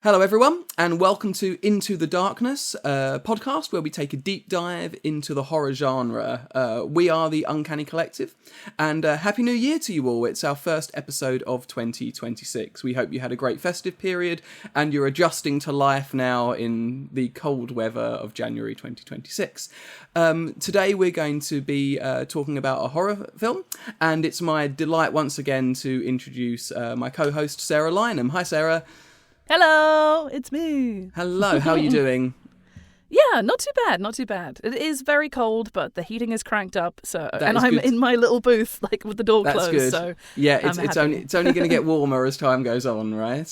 Hello everyone, and welcome to Into the Darkness, a podcast where we take a deep dive into the horror genre. We are the Uncanny Collective, and Happy New Year to you all. It's our first episode of 2026. We hope you had a great festive period, and you're adjusting to life now in the cold weather of January 2026. Today we're going to be talking about a horror film, and it's my delight once again to introduce my co-host Sarah Lynham. Hi Sarah. Hello, it's me. Hello, how are you doing? Yeah, not too bad. It is very cold, but the heating is cranked up, and I'm good. in my little booth, like with the door That's closed. Good. So yeah, it's only going to get warmer as time goes on, right?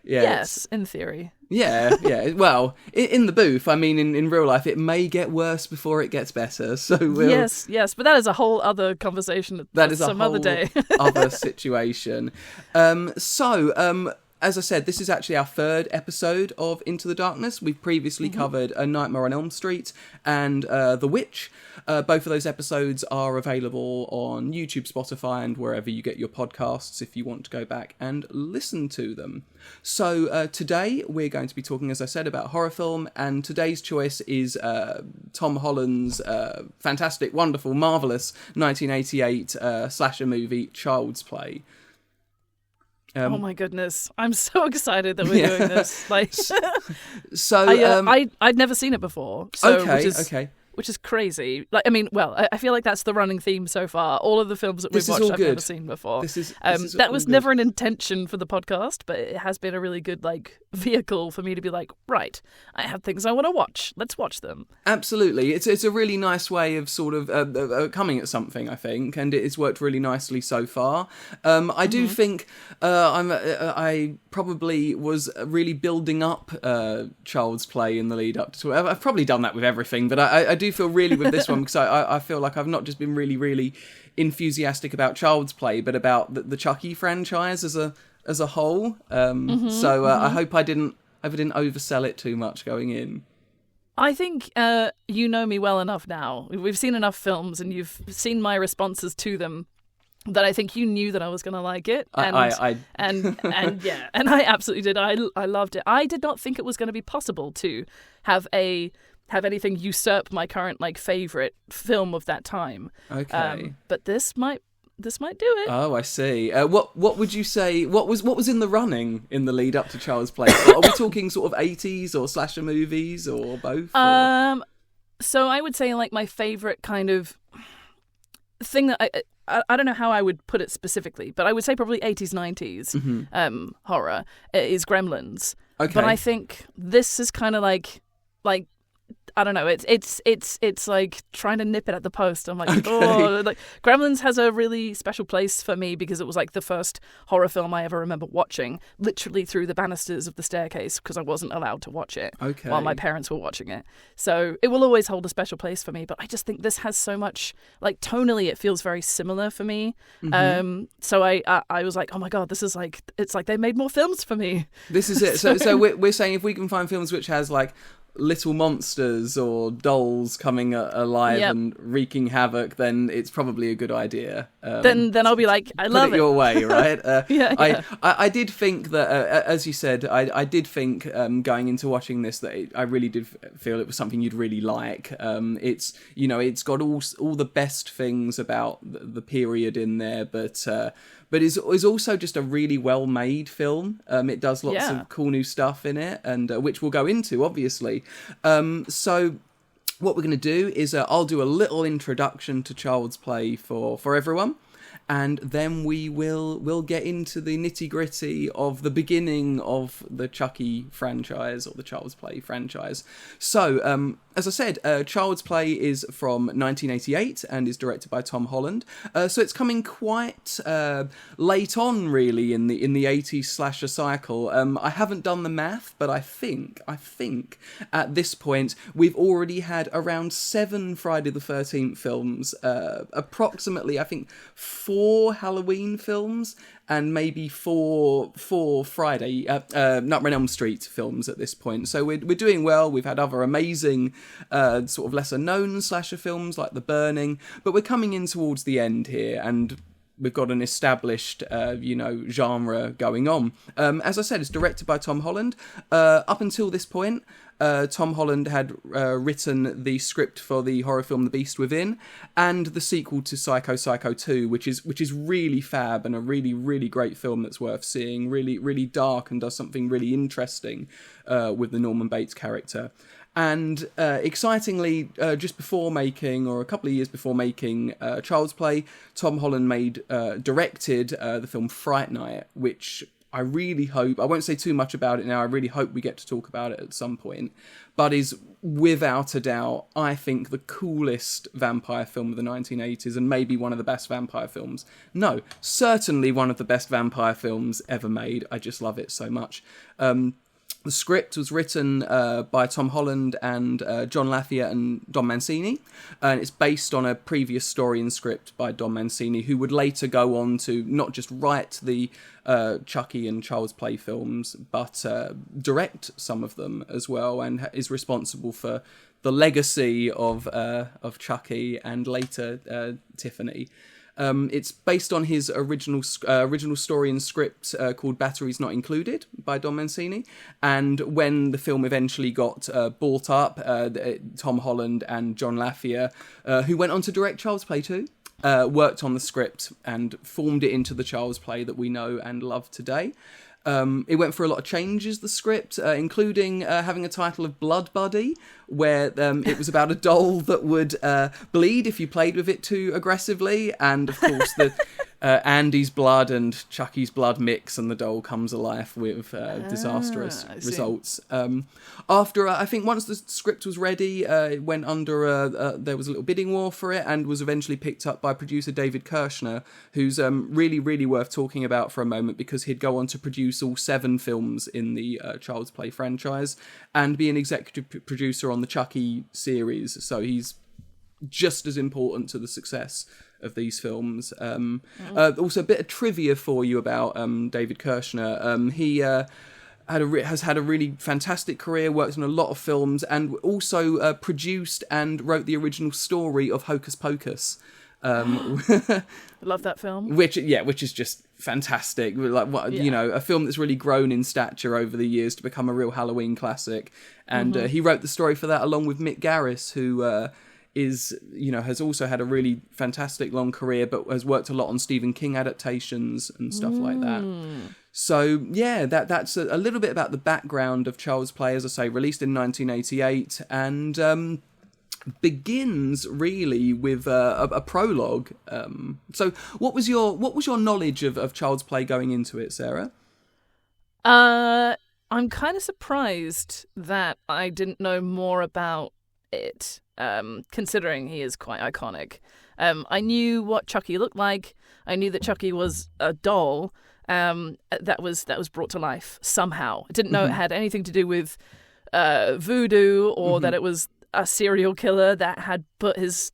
Yes, in theory. Yeah. Well, in the booth, I mean, in real life, it may get worse before it gets better. So yes, but that is a whole other conversation. That is some a whole other day. other situation. As I said, this is actually our third episode of Into the Darkness. We've previously covered A Nightmare on Elm Street and The Witch. Both of those episodes are available on YouTube, Spotify, and wherever you get your podcasts if you want to go back and listen to them. So today we're going to be talking, as I said, about horror film, and today's choice is Tom Holland's fantastic, wonderful, marvellous 1988 slasher movie, Child's Play. Oh my goodness! I'm so excited that we're doing this. Like, I'd never seen it before. So, okay. Which is crazy. Like, I mean, well, I feel like that's the running theme so far. All of the films that we've watched, I've never seen before. That was never an intention for the podcast, but it has been a really good vehicle for me to be like, right, I have things I want to watch. Let's watch them. Absolutely, it's a really nice way of sort of coming at something, I think, and it's worked really nicely so far. I do think I probably was really building up Child's Play in the lead up to it. I've probably done that with everything, but I do feel really with this one because I feel like I've not just been really, really enthusiastic about Child's Play, but about the Chucky franchise as a whole. I hope I didn't oversell it too much going in. I think you know me well enough now. We've seen enough films, and you've seen my responses to them, that I think you knew that I was going to like it, and I absolutely did. I loved it. I did not think it was going to be possible to have anything usurp my current favorite film of that time. Okay, but this might do it. Oh, I see. What would you say? What was in the running in the lead up to Child's Play? Are we talking sort of 80s or slasher movies or both? So I would say my favorite kind of thing that I don't know how I would put it specifically, but I would say probably 80s, 90s horror is Gremlins. Okay. But I think this is kind of like I don't know. It's like trying to nip it at the post. I'm like, Gremlins has a really special place for me because it was the first horror film I ever remember watching, literally through the banisters of the staircase because I wasn't allowed to watch it while my parents were watching it. So it will always hold a special place for me. But I just think this has so much, tonally, it feels very similar for me. So I was like, oh my god, this is it's like they made more films for me. This is it. So we're saying if we can find films which has little monsters or dolls coming alive and wreaking havoc, then it's probably a good idea. Then I'll be like, I love it your way, right? Yeah. I did think that, as you said, I did think going into watching this that I really did feel it was something you'd really like. It's it's got all the best things about the period in there, but is also just a really well-made film. It does lots of cool new stuff in it, and which we'll go into, obviously. So what we're going to do is I'll do a little introduction to Child's Play for everyone, and then we'll get into the nitty-gritty of the beginning of the Chucky franchise or the Child's Play franchise. So, as I said, Child's Play is from 1988 and is directed by Tom Holland. So it's coming quite late on, really, in the 80s slasher cycle. I haven't done the math, but I think at this point we've already had around 7 Friday the 13th films, approximately, I think, 4 Halloween films, and maybe four Friday Nightmare on Elm Street films at this point. So we're doing well. We've had other amazing sort of lesser known slasher films like The Burning, but we're coming in towards the end here, and we've got an established, genre going on. As I said, it's directed by Tom Holland. Up until this point, Tom Holland had written the script for the horror film The Beast Within and the sequel to Psycho 2, which is really fab and a really, really great film that's worth seeing. Really, really dark and does something really interesting with the Norman Bates character. And excitingly, just before making, or a couple of years before making Child's Play, Tom Holland directed the film Fright Night, which I really hope, I won't say too much about it now, I really hope we get to talk about it at some point, but is without a doubt, I think, the coolest vampire film of the 1980s and maybe one of the best vampire films. No, certainly one of the best vampire films ever made. I just love it so much. The script was written by Tom Holland and John Lafayette and Don Mancini, and it's based on a previous story and script by Don Mancini, who would later go on to not just write the Chucky and Child's Play films, but direct some of them as well, and is responsible for the legacy of Chucky and later Tiffany. It's based on his original story and script called Batteries Not Included by Don Mancini. And when the film eventually got bought up, Tom Holland and John Lafayette, who went on to direct Child's Play 2, worked on the script and formed it into the Child's Play that we know and love today. It went for a lot of changes, the script, including having a title of Blood Buddy, where it was about a doll that would bleed if you played with it too aggressively. And, of course, the Andy's blood and Chucky's blood mix, and the doll comes alive with disastrous results. After, I think once the script was ready, it went under, there was a little bidding war for it, and was eventually picked up by producer David Kirshner, who's really, really worth talking about for a moment, because he'd go on to produce all 7 films in the Child's Play franchise and be an executive producer on the Chucky series. So he's just as important to the success of these films. Also, a bit of trivia for you about David Kirshner. He has had a really fantastic career, worked on a lot of films, and also produced and wrote the original story of Hocus Pocus. Love that film. Which is just fantastic. A film that's really grown in stature over the years to become a real Halloween classic. And he wrote the story for that along with Mick Garris, who has also had a really fantastic long career, but has worked a lot on Stephen King adaptations and stuff like that. So yeah, that's a little bit about the background of Child's Play. As I say, released in 1988, and begins really with a prologue. So what was your knowledge of Child's Play going into it, Sarah? I'm kind of surprised that I didn't know more about it, considering he is quite iconic. I knew what Chucky looked like. I knew that Chucky was a doll that was brought to life somehow. I didn't know it had anything to do with voodoo, or that it was a serial killer that had put his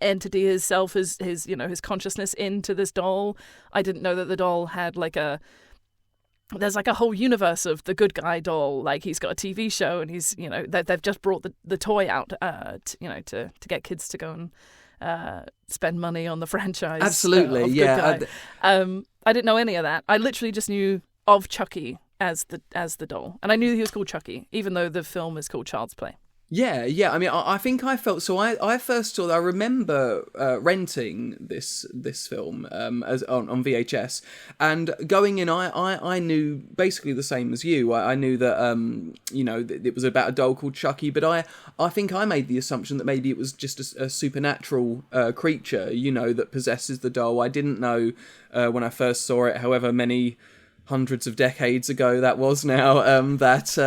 entity, his self, his consciousness into this doll. I didn't know that the doll had there's a whole universe of the good guy doll. Like, he's got a TV show, and he's they've just brought the toy out to get kids to go and spend money on the franchise. Absolutely, of yeah. Good Guy. I didn't know any of that. I literally just knew of Chucky as the doll, and I knew he was called Chucky, even though the film is called Child's Play. Yeah. I mean, I think I felt so. I first saw. I remember renting this film as on VHS, and going in. I knew basically the same as you. I knew that it was about a doll called Chucky, but I think I made the assumption that maybe it was just a supernatural creature, that possesses the doll. I didn't know when I first saw it, however many hundreds of decades ago that was now, that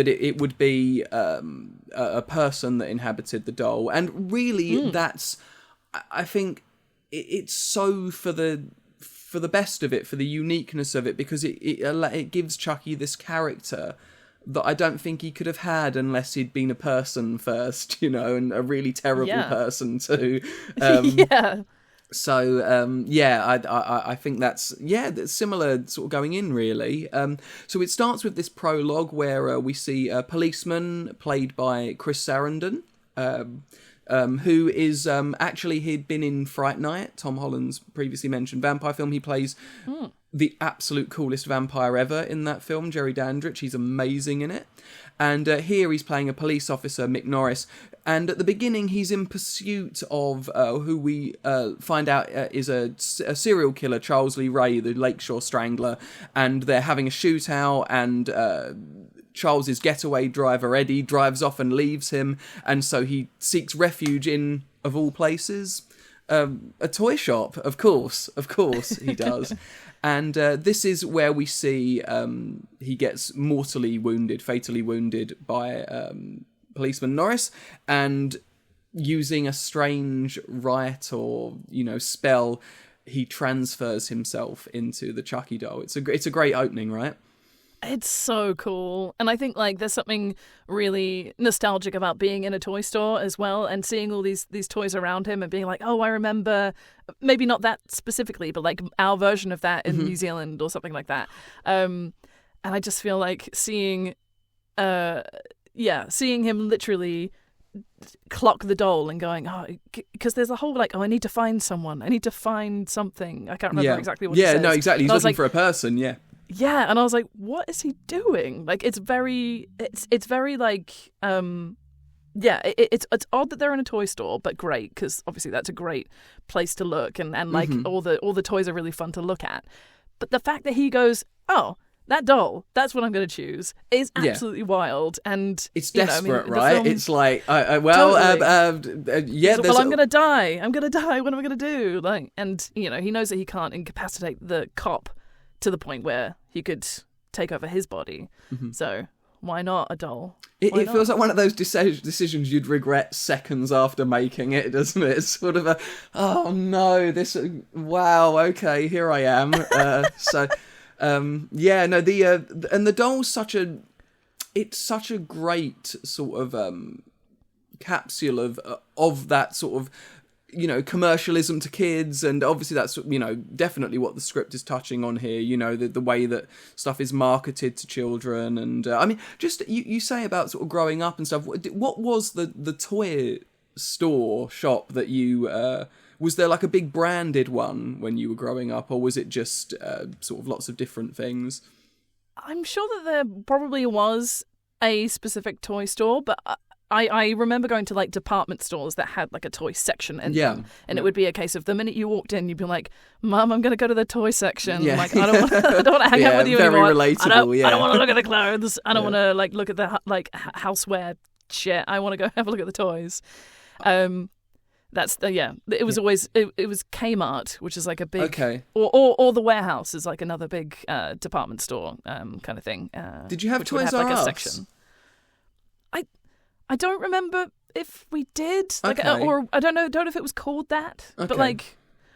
it would be a person that inhabited the doll. And really that's, I think it's so for the best of it, for the uniqueness of it, because it gives Chucky this character that I don't think he could have had unless he'd been a person first, and a really terrible person too. Yeah. So, I think that's similar sort of going in, really. So it starts with this prologue where we see a policeman played by Chris Sarandon. who is actually, he'd been in Fright Night, Tom Holland's previously mentioned vampire film. He plays the absolute coolest vampire ever in that film, Jerry Dandridge. He's amazing in it. And here he's playing a police officer, Mick Norris. And at the beginning, he's in pursuit of who we find out is a serial killer, Charles Lee Ray, the Lakeshore Strangler. And they're having a shootout, and Charles's getaway driver, Eddie, drives off and leaves him. And so he seeks refuge in, of all places, a toy shop. Of course he does. And this is where we see he gets mortally wounded, fatally wounded by policeman Norris, and using a strange rite or, spell, he transfers himself into the Chucky doll. It's a great opening, right? It's so cool. And I think there's something really nostalgic about being in a toy store as well, and seeing all these toys around him and being like, oh, I remember, maybe not that specifically, but our version of that in New Zealand or something like that. And I just feel like seeing him literally clock the doll and going, because there's a whole I need to find someone, I need to find something. I can't remember exactly what it says. Yeah, no, exactly. He's looking for a person, yeah. Yeah, and I was like, what is he doing? It's very it's odd that they're in a toy store, but great, because obviously that's a great place to look, and all the toys are really fun to look at. But the fact that he goes, oh, that doll, that's what I'm going to choose, is absolutely wild. And it's desperate, right? Film, it's like, I'm going to die. I'm going to die. What am I going to do? And he knows that he can't incapacitate the cop to the point where he could take over his body. So why not a doll? It feels like one of those decisions you'd regret seconds after making it, doesn't it? It's sort of oh no, wow, okay, here I am. And the doll's such a great sort of capsule of that sort of, commercialism to kids, and obviously that's, definitely what the script is touching on here, the way that stuff is marketed to children. And just you say about sort of growing up and stuff, what was the toy store shop that you was there a big branded one when you were growing up, or was it just sort of lots of different things? I'm sure that there probably was a specific toy store, but I remember going to department stores that had a toy section in them, and it would be a case of the minute you walked in, you'd be like, "Mum, I'm going to go to the toy section. I don't want to hang out with you anymore. Very relatable. I don't want to look at the clothes. I don't want to look at the houseware shit. I want to go have a look at the toys." That's it was always it was Kmart, which is a big or the Warehouse is another big department store kind of thing. Did you have Toys R Us? A section. I don't remember if we did, or I don't know if it was called that, but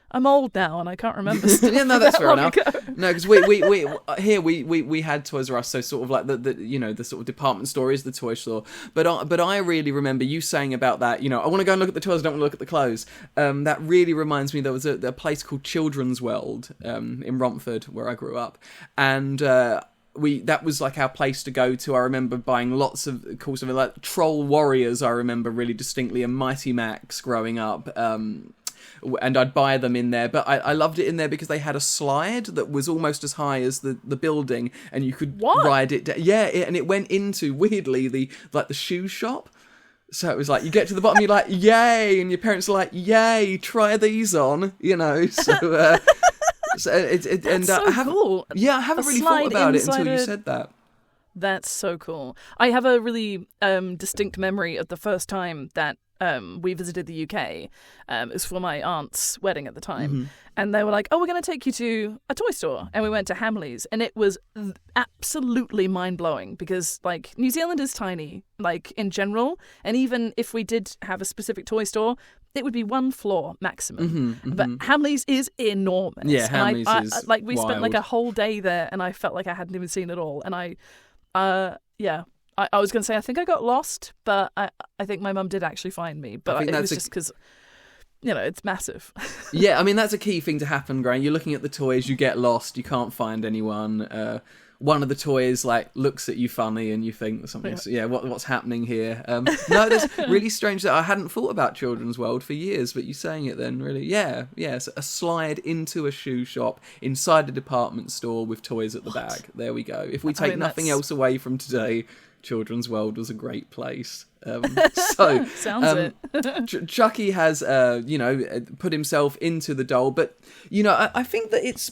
I'm old now and I can't remember. Yeah, no, that's fair enough. No, because we had Toys R Us, so sort of the sort of department store is the toy store. But I really remember you saying about that. I want to go and look at the toys, I don't want to look at the clothes. That really reminds me. There was a place called Children's World in Romford where I grew up, and that was our place to go to. I remember buying lots of cool stuff, Troll Warriors, I remember really distinctly, and Mighty Max growing up. And I'd buy them in there, but I loved it in there because they had a slide that was almost as high as the building, and you could ride it down. Yeah, and it went into, weirdly, the shoe shop. So it was you get to the bottom, you're like, yay, and your parents are like, yay, try these on, so... cool. Yeah, I haven't really thought about it until you said that. That's so cool. I have a really distinct memory of the first time that we visited the UK. It was for my aunt's wedding at the time. And they were like, oh, we're going to take you to a toy store. And we went to Hamleys. And it was absolutely mind-blowing because, New Zealand is tiny, in general. And even if we did have a specific toy store, it would be one floor maximum. But Hamleys is enormous. Yeah, Hamleys is we wild. spent a whole day there, and I felt like I hadn't even seen it all. And I was going to say, I think I got lost, but I think my mum did actually find me. But it was just because, it's massive. Yeah, that's a key thing to happen, Graham. You're looking at the toys, you get lost, you can't find anyone. one of the toys like looks at you funny and you think something's what's happening here. No, that's really strange that I hadn't thought about Children's World for years, but you saying it then really so a slide into a shoe shop inside a department store with toys at the back. There we go. If we take nothing else away from today, Children's World was a great place. Sounds it. Chucky has put himself into the doll, but I think that it's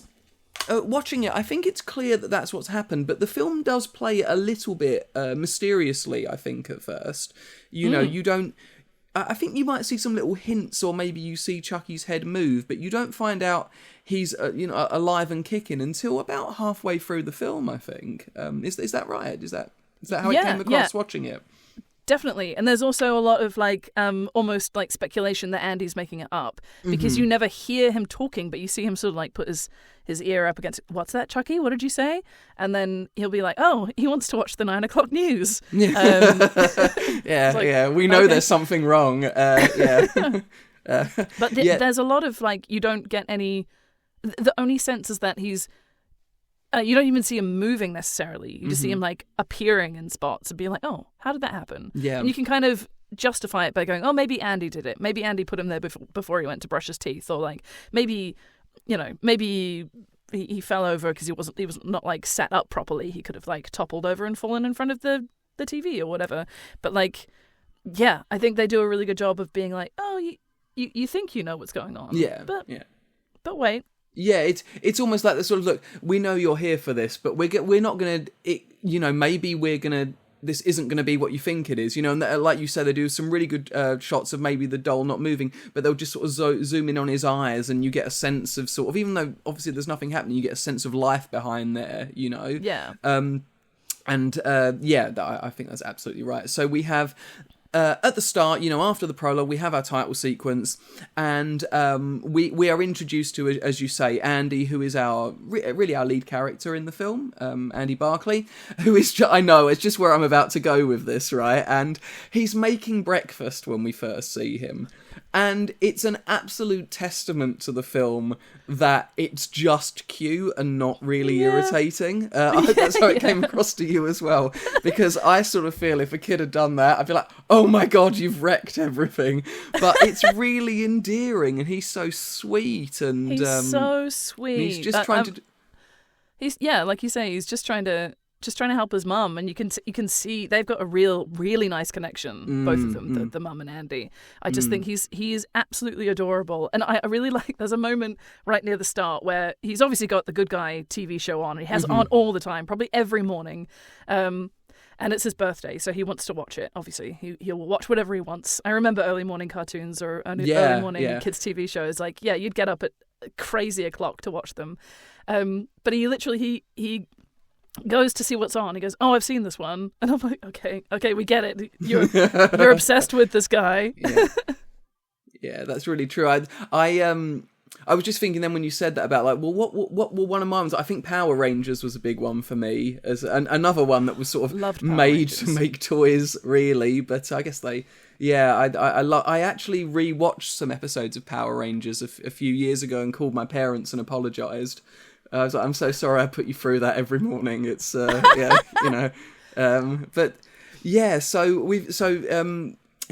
watching it, I think it's clear that that's what's happened, but the film does play it a little bit mysteriously, I think, at first. You don't... I think you might see some little hints, or maybe you see Chucky's head move, but you don't find out he's alive and kicking until about halfway through the film, I think. Is that right? Is that how it came across watching it? Definitely. And there's also a lot of almost like speculation that Andy's making it up, because you never hear him talking, but you see him sort of like put his ear up against, what's that, Chucky? What did you say? And then he'll be like, oh, he wants to watch the 9 o'clock news. We know there's something wrong. But there's a lot of you don't get any, the only sense is that he's, you don't even see him moving necessarily. You just see him appearing in spots and being like, oh, how did that happen? Yeah. And you can kind of justify it by going, oh, maybe Andy did it. Maybe Andy put him there before he went to brush his teeth, or maybe he fell over because he was not set up properly. He could have toppled over and fallen in front of the TV or whatever. But I think they do a really good job of being like, oh, you think you know what's going on. Yeah. But wait. Yeah, it's almost like the sort of, look, we know you're here for this, but we're not going to, maybe we're going to, this isn't going to be what you think it is, and like you said, they do some really good shots of maybe the doll not moving, but they'll just sort of zoom in on his eyes, and you get a sense of sort of, even though obviously there's nothing happening, you get a sense of life behind there, Yeah. I think that's absolutely right. So we have... at the start, after the prologue, we have our title sequence, and we are introduced to, as you say, Andy, who is really our lead character in the film, Andy Barclay, who is, I know, it's just where I'm about to go with this, right? And he's making breakfast when we first see him. And it's an absolute testament to the film that it's just cute and not really irritating. I hope that's how it came across to you as well. Because I sort of feel if a kid had done that, I'd be like, oh my God, you've wrecked everything. But it's really endearing, and he's so sweet. And he's so sweet. He's just trying to... He's, like you say, he's just trying to help his mum, and you can see they've got a really nice connection, both of them, the mum and Andy. I just think he is absolutely adorable, and I really like. There's a moment right near the start where he's obviously got the Good Guy TV show on. He has it on all the time, probably every morning, and it's his birthday, so he wants to watch it. Obviously, he'll watch whatever he wants. I remember early morning cartoons or early morning kids TV shows. You'd get up at crazy o'clock to watch them, but he literally he goes to see what's on. He goes, oh, I've seen this one. And I'm like, okay, we get it. You're obsessed with this guy. Yeah, that's really true. I was just thinking then when you said that about what were one of mine was, I think Power Rangers was a big one for me, as another one that was sort of made to make toys, really. But I guess I actually rewatched some episodes of Power Rangers a few years ago and called my parents and apologised. I was like, I'm so sorry I put you through that every morning. It's he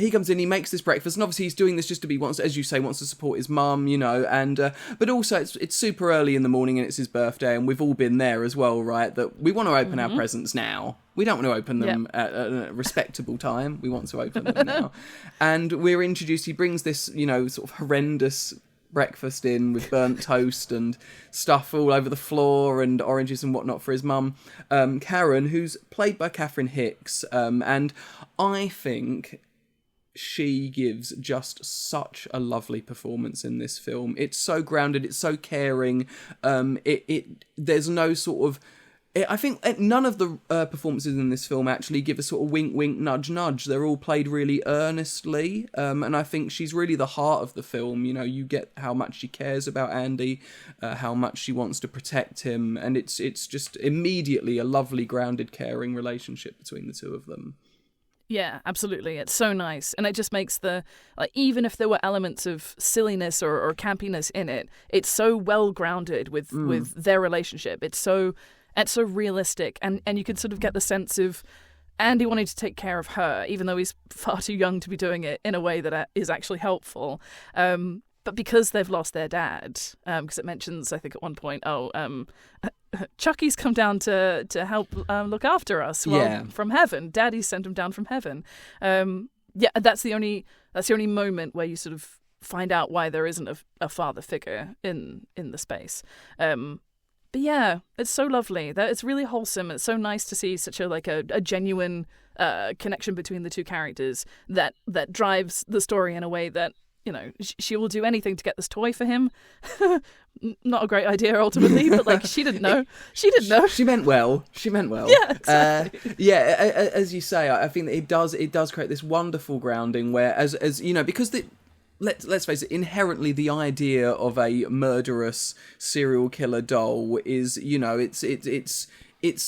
comes in, he makes this breakfast, and obviously he's doing this just to wants to support his mum, and but also it's super early in the morning and it's his birthday, and we've all been there as well, right? That we want to open our presents now. We don't want to open them at a respectable time. We want to open them now. And we're introduced, he brings this, sort of horrendous breakfast in with burnt toast and stuff all over the floor and oranges and whatnot for his mum, Karen, who's played by Catherine Hicks, and I think she gives just such a lovely performance in this film. It's so grounded, it's so caring. There's no sort of... I think none of the performances in this film actually give a sort of wink, wink, nudge, nudge. They're all played really earnestly, and I think she's really the heart of the film. You get how much she cares about Andy, how much she wants to protect him, and it's just immediately a lovely, grounded, caring relationship between the two of them. Yeah, absolutely. It's so nice. And it just makes even if there were elements of silliness or campiness in it, it's so well grounded with their relationship. It's so it's so realistic, and you can sort of get the sense of Andy wanting to take care of her, even though he's far too young to be doing it in a way that is actually helpful. But because they've lost their dad, because it mentions, I think at one point, Chucky's come down to help look after us from heaven. Daddy's sent him down from heaven. That's the only moment where you sort of find out why there isn't a father figure in the space. But yeah, it's so lovely. It's really wholesome. It's so nice to see such a genuine connection between the two characters that drives the story in a way that, you know, she will do anything to get this toy for him. Not a great idea ultimately, but like she didn't know. She didn't know. She meant well. Yeah, exactly. As you say, I think that it does create this wonderful grounding where, as you know, because let's face it, inherently the idea of a murderous serial killer doll is, you know, it's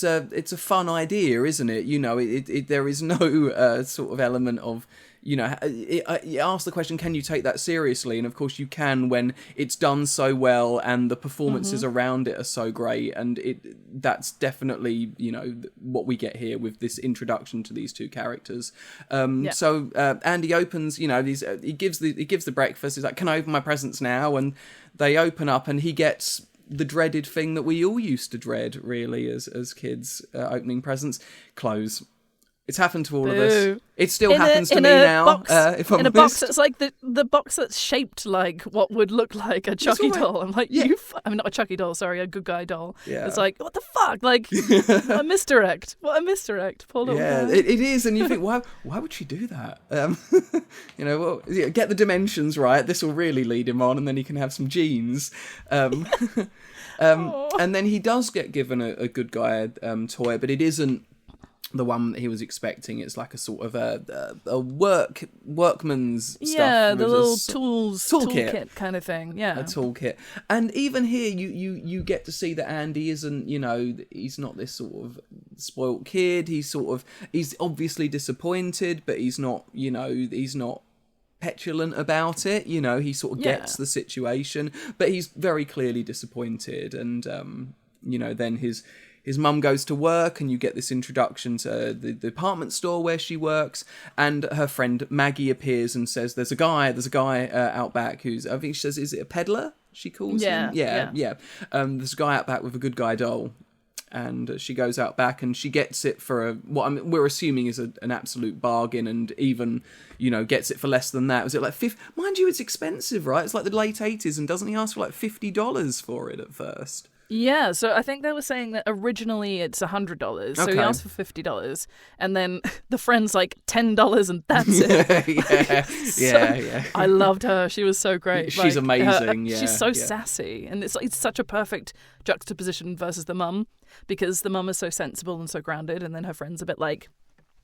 a fun idea, isn't it? You know, there is no sort of element of, you know, it asks the question, can you take that seriously? And of course you can when it's done so well and the performances around it are so great. And that's definitely, you know, what we get here with this introduction to these two characters. So Andy opens, you know, he gives the breakfast. He's like, can I open my presents now? And they open up and he gets the dreaded thing that we all used to dread, really, as kids, opening presents: clothes. It's happened to all of us. It still happens to me now. In a box that's like the box that's shaped like what would look like a Chucky doll. I'm like, I mean, not a Chucky doll, sorry, a good guy doll. Yeah. It's like, what the fuck? Like, a misdirect. What a misdirect. Poor little guy. It is, and you think, why would she do that? You know, get the dimensions right. This will really lead him on, and then he can have some jeans. And then he does get given a good guy toy, but it isn't the one that he was expecting. It's like a sort of a workman's stuff. Yeah, the little toolkit kind of thing. Yeah, a toolkit. And even here, you get to see that Andy isn't, you know, he's not this sort of spoilt kid. He's obviously disappointed, but he's not, you know, he's not petulant about it. You know, he sort of gets the situation, but he's very clearly disappointed. And you know, then his mum goes to work, and you get this introduction to the department store where she works, and her friend Maggie appears and says, there's a guy out back who's, I think she says, is it a peddler? She calls him? Yeah. There's a guy out back with a good guy doll, and she goes out back and she gets it for we're assuming is an absolute bargain, and even, you know, gets it for less than that. Was it like mind you, it's expensive, right? It's like the late 80s, and doesn't he ask for like $50 for it at first? Yeah, so I think they were saying that originally it's $100, so he asked for $50, and then the friend's like $10 and that's it. Yeah. I loved her. She was so great. She's amazing. She's so sassy, and it's such a perfect juxtaposition versus the mum, because the mum is so sensible and so grounded, and then her friend's a bit like,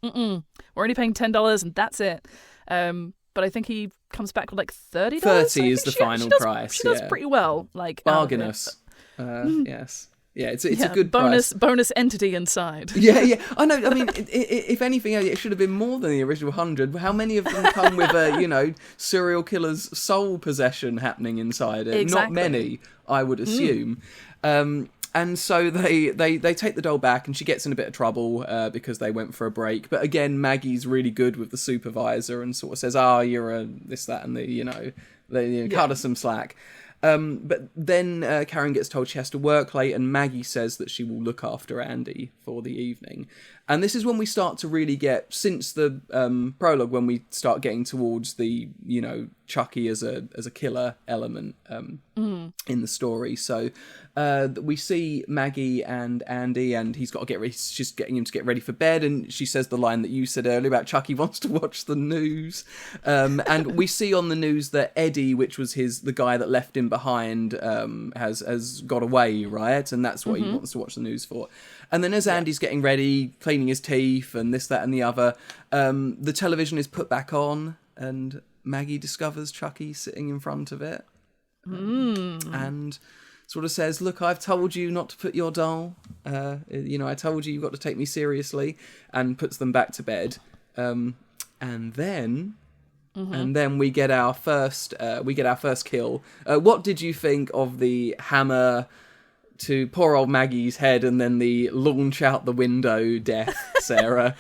we're only paying $10 and that's it. But I think he comes back with like $30. 30 is the final price. She does pretty well. Like bargainous. Yes. Yeah, it's a good bonus entity inside. Yeah. I know. I mean, if anything, it should have been more than the original 100. How many of them come with a, you know, serial killer's soul possession happening inside it? Exactly. Not many, I would assume. And so they take the doll back, and she gets in a bit of trouble because they went for a break. But again, Maggie's really good with the supervisor and sort of says, you're a this, that, and the, you know, cut us some slack. But then Karen gets told she has to work late, and Maggie says that she will look after Andy for the evening. And this is when we start to really get, since the prologue, when we start getting towards the, you know, Chucky as a killer element in the story. So we see Maggie and Andy, and he's got to get ready. She's getting him to get ready for bed, and she says the line that you said earlier about Chucky wants to watch the news. And we see on the news that Eddie, which was the guy that left him behind, has got away, right? And that's what he wants to watch the news for. And then as Andy's getting ready, cleaning his teeth and this, that, and the other, the television is put back on, and Maggie discovers Chucky sitting in front of it. And sort of says, look, I've told you not to put your doll. You know, I told you you've got to take me seriously, and puts them back to bed. And then we get our first kill. What did you think of the hammer to poor old Maggie's head, and then the launch out the window death, Sarah.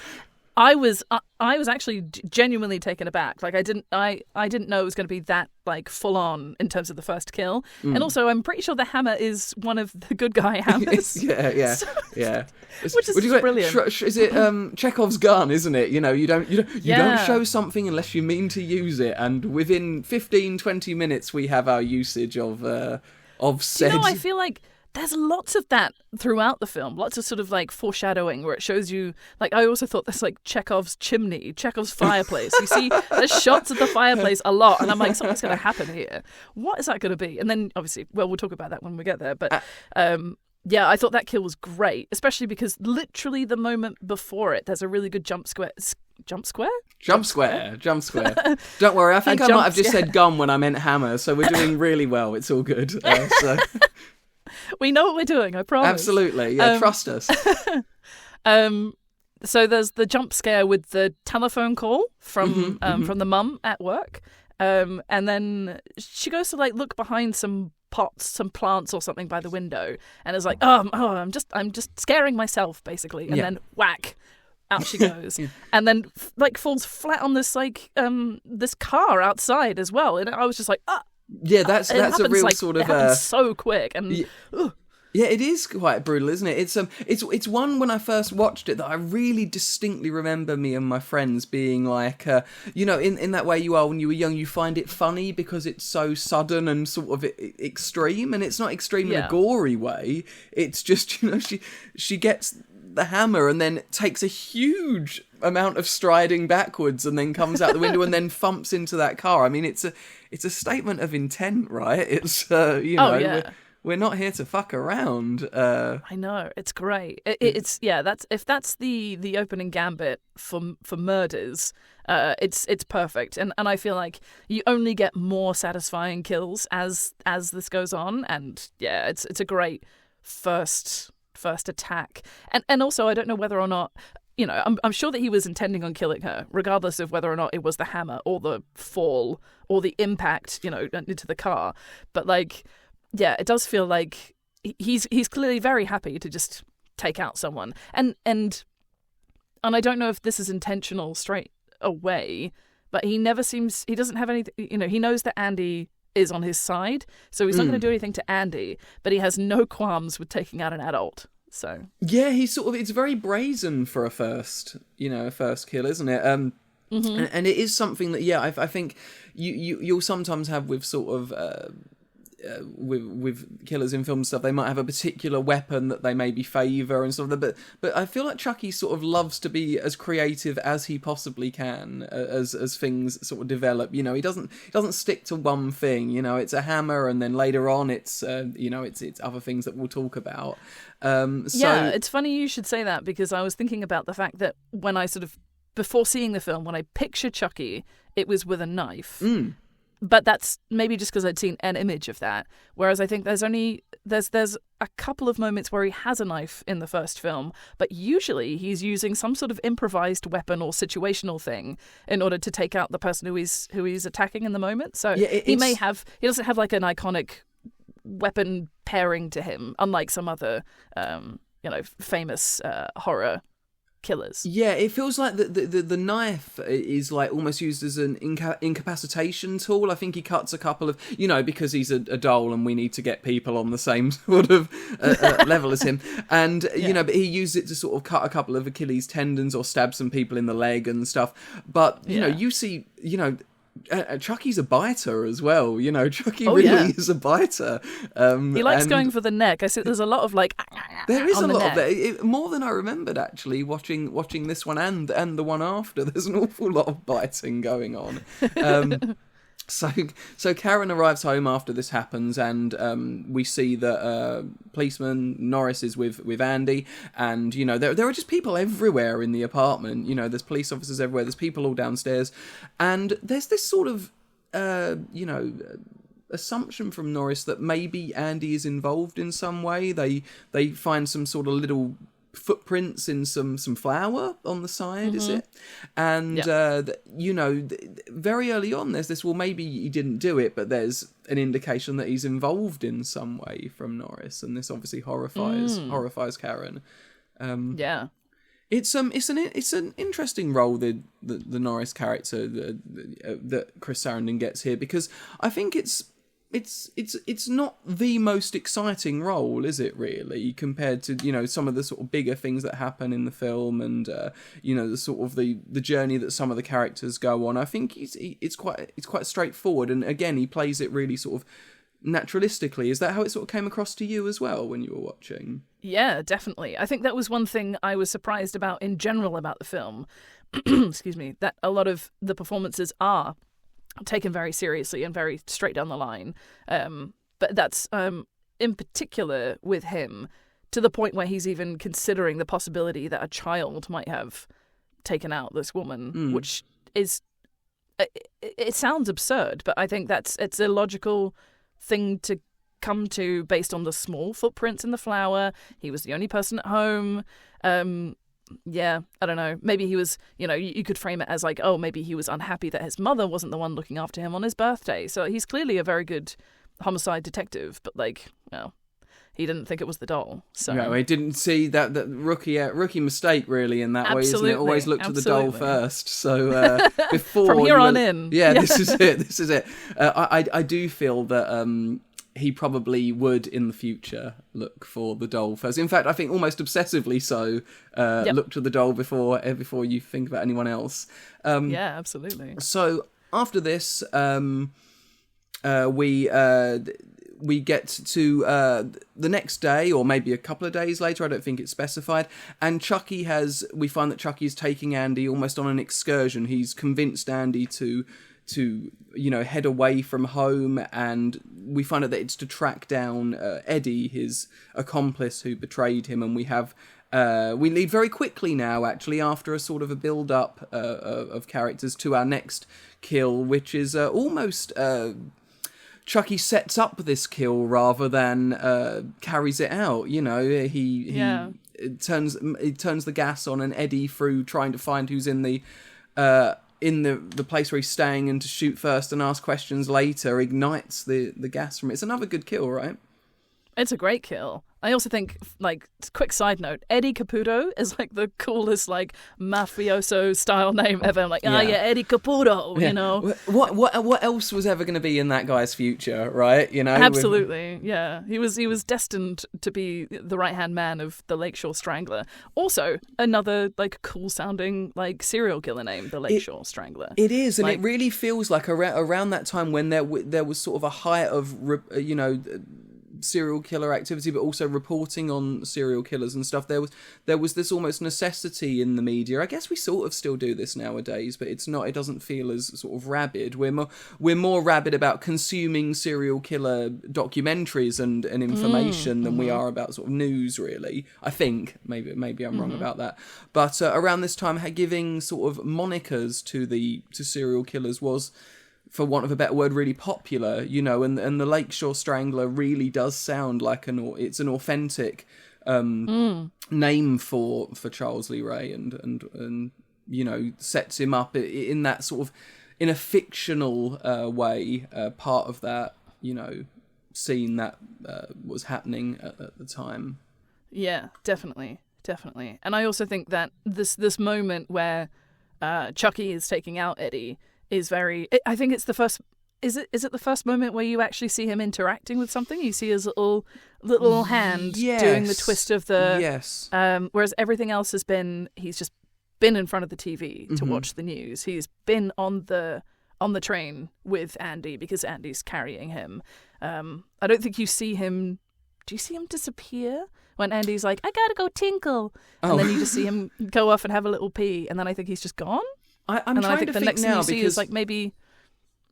I was actually genuinely taken aback. Like I didn't know it was going to be that like full on in terms of the first kill. And also I'm pretty sure the hammer is one of the good guy hammers. yeah. Which is brilliant. Is it Chekhov's gun, isn't it? You don't show something unless you mean to use it, and within 15-20 minutes we have our usage of said. I feel like there's lots of that throughout the film, lots of sort of like foreshadowing where it shows you, like, I also thought there's like Chekhov's chimney, Chekhov's fireplace. You see there's shots of the fireplace a lot, and I'm like, something's going to happen here. What is that going to be? And then obviously, well, we'll talk about that when we get there. But yeah, I thought that kill was great, especially because literally the moment before it, there's a really good jump square. Jump square. Don't worry, I think I might have just said gun when I meant hammer, so we're doing really well. It's all good. So. We know what we're doing, I promise. Absolutely, yeah, trust us. So there's the jump scare with the telephone call from the mum at work, and then she goes to like look behind some pots, some plants or something by the window, and is like, I'm just scaring myself basically, and then whack, out she goes, and then like falls flat on this like this car outside as well, and I was just like, yeah, that's a real like, sort of. It happens so quick, and yeah, it is quite brutal, isn't it? It's one when I first watched it that I really distinctly remember me and my friends being like, in that way you are when you were young, you find it funny because it's so sudden and sort of extreme, and it's not extreme in a gory way. It's just she gets the hammer and then takes a huge amount of striding backwards and then comes out the window and then thumps into that car. I mean, it's a statement of intent, right? It's we're not here to fuck around. I know, it's great. It's that's the opening gambit for murders. It's perfect, and I feel like you only get more satisfying kills as this goes on, and yeah, it's a great first attack, and also I don't know whether or not. I'm sure that he was intending on killing her, regardless of whether or not it was the hammer or the fall or the impact, into the car. But like, yeah, it does feel like he's clearly very happy to just take out someone, and I don't know if this is intentional straight away, but he doesn't have anything. He knows that Andy is on his side, so he's not going to do anything to Andy, but he has no qualms with taking out an adult. So yeah, it's very brazen for a first kill, isn't it? And it is something that I think you'll sometimes have with sort of with killers in film and stuff. They might have a particular weapon that they maybe favour and stuff. But I feel like Chucky sort of loves to be as creative as he possibly can as things sort of develop. He doesn't stick to one thing. It's a hammer, and then later on it's it's other things that we'll talk about. Yeah, it's funny you should say that, because I was thinking about the fact that when I sort of, before seeing the film, when I pictured Chucky, it was with a knife. But that's maybe just because I'd seen an image of that. Whereas I think there's a couple of moments where he has a knife in the first film, but usually he's using some sort of improvised weapon or situational thing in order to take out the person who he's attacking in the moment. So he doesn't have like an iconic weapon pairing to him, unlike some other famous horror killers. Yeah, it feels like the knife is like almost used as an incapacitation tool. I think he cuts a couple of, because he's a doll and we need to get people on the same sort of level as him. And, but he used it to sort of cut a couple of Achilles tendons or stab some people in the leg and stuff. But, you see, Chucky's a biter as well. Chucky is a biter. He likes going for the neck. I see there's a lot of like. There is a lot of that. More than I remembered actually watching this one and the one after. There's an awful lot of biting going on. So Karen arrives home after this happens, and we see that policeman Norris is with Andy, and there are just people everywhere in the apartment. There's police officers everywhere. There's people all downstairs, and there's this sort of assumption from Norris that maybe Andy is involved in some way. They find some sort of little footprints in some flour on the side, is it? And very early on there's this, well, maybe he didn't do it, but there's an indication that he's involved in some way from Norris, and this obviously horrifies Karen. It's an interesting role the Norris character that Chris Sarandon gets here, because I think it's not the most exciting role, is it really, compared to some of the sort of bigger things that happen in the film, and the sort of the journey that some of the characters go on. I think it's quite straightforward, and again he plays it really sort of naturalistically. Is that how it sort of came across to you as well when you were watching? Yeah, definitely. I think that was one thing I was surprised about in general about the film. Excuse me, that a lot of the performances are taken very seriously and very straight down the line. But that's in particular with him, to the point where he's even considering the possibility that a child might have taken out this woman, which is, it sounds absurd, but I think it's a logical thing to come to based on the small footprints in the flour. He was the only person at home. Yeah, I don't know. Maybe he was, you could frame it as like, oh, maybe he was unhappy that his mother wasn't the one looking after him on his birthday. So he's clearly a very good homicide detective, but he didn't think it was the doll. So no, he didn't see that rookie mistake really in that absolutely, way, isn't it? Always look to the doll first. So before from here on in, this is it. This is it. I do feel that he probably would in the future look for the doll first. In fact, I think almost obsessively so. Look to the doll before you think about anyone else. Yeah, absolutely. So after this, we get to the next day, or maybe a couple of days later. I don't think it's specified. And we find that Chucky is taking Andy almost on an excursion. He's convinced Andy to head away from home, and we find out that it's to track down Eddie, his accomplice who betrayed him. And we lead very quickly now, actually, after a sort of a build-up of characters to our next kill, which is almost... Chucky sets up this kill rather than carries it out. He turns the gas on, and Eddie, through trying to find who's in the place where he's staying and to shoot first and ask questions later, ignites the gas from it. It's another good kill, right? It's a great kill. I also think, quick side note, Eddie Caputo is the coolest mafioso style name ever. I'm like, Eddie Caputo, What else was ever going to be in that guy's future, right? Absolutely, yeah. He was destined to be the right-hand man of the Lakeshore Strangler. Also, another cool sounding serial killer name, the Lakeshore Strangler. It is, and it really feels like around that time when there was sort of a height of serial killer activity, but also reporting on serial killers and stuff. There was this almost necessity in the media. I guess we sort of still do this nowadays, but it's not. It doesn't feel as sort of rabid. We're more rabid about consuming serial killer documentaries and information than we are about sort of news. Really, I think maybe I'm wrong about that. But around this time, giving sort of monikers to serial killers was, for want of a better word, really popular, and the Lakeshore Strangler really does sound like it's an authentic name for Charles Lee Ray, and sets him up in that sort of, in a fictional way, part of that scene that was happening at the time. Yeah, definitely. And I also think that this moment where Chucky is taking out Eddie is very... I think it's the first... Is it the first moment where you actually see him interacting with something? You see his little hand doing the twist of the... Yes. Whereas everything else he's just been in front of the TV to watch the news. He's been on the train with Andy because Andy's carrying him. I don't think you see him... Do you see him disappear? When Andy's like, I gotta go tinkle. And then you just see him go off and have a little pee. And then I think he's just gone. I'm trying to think now, because maybe...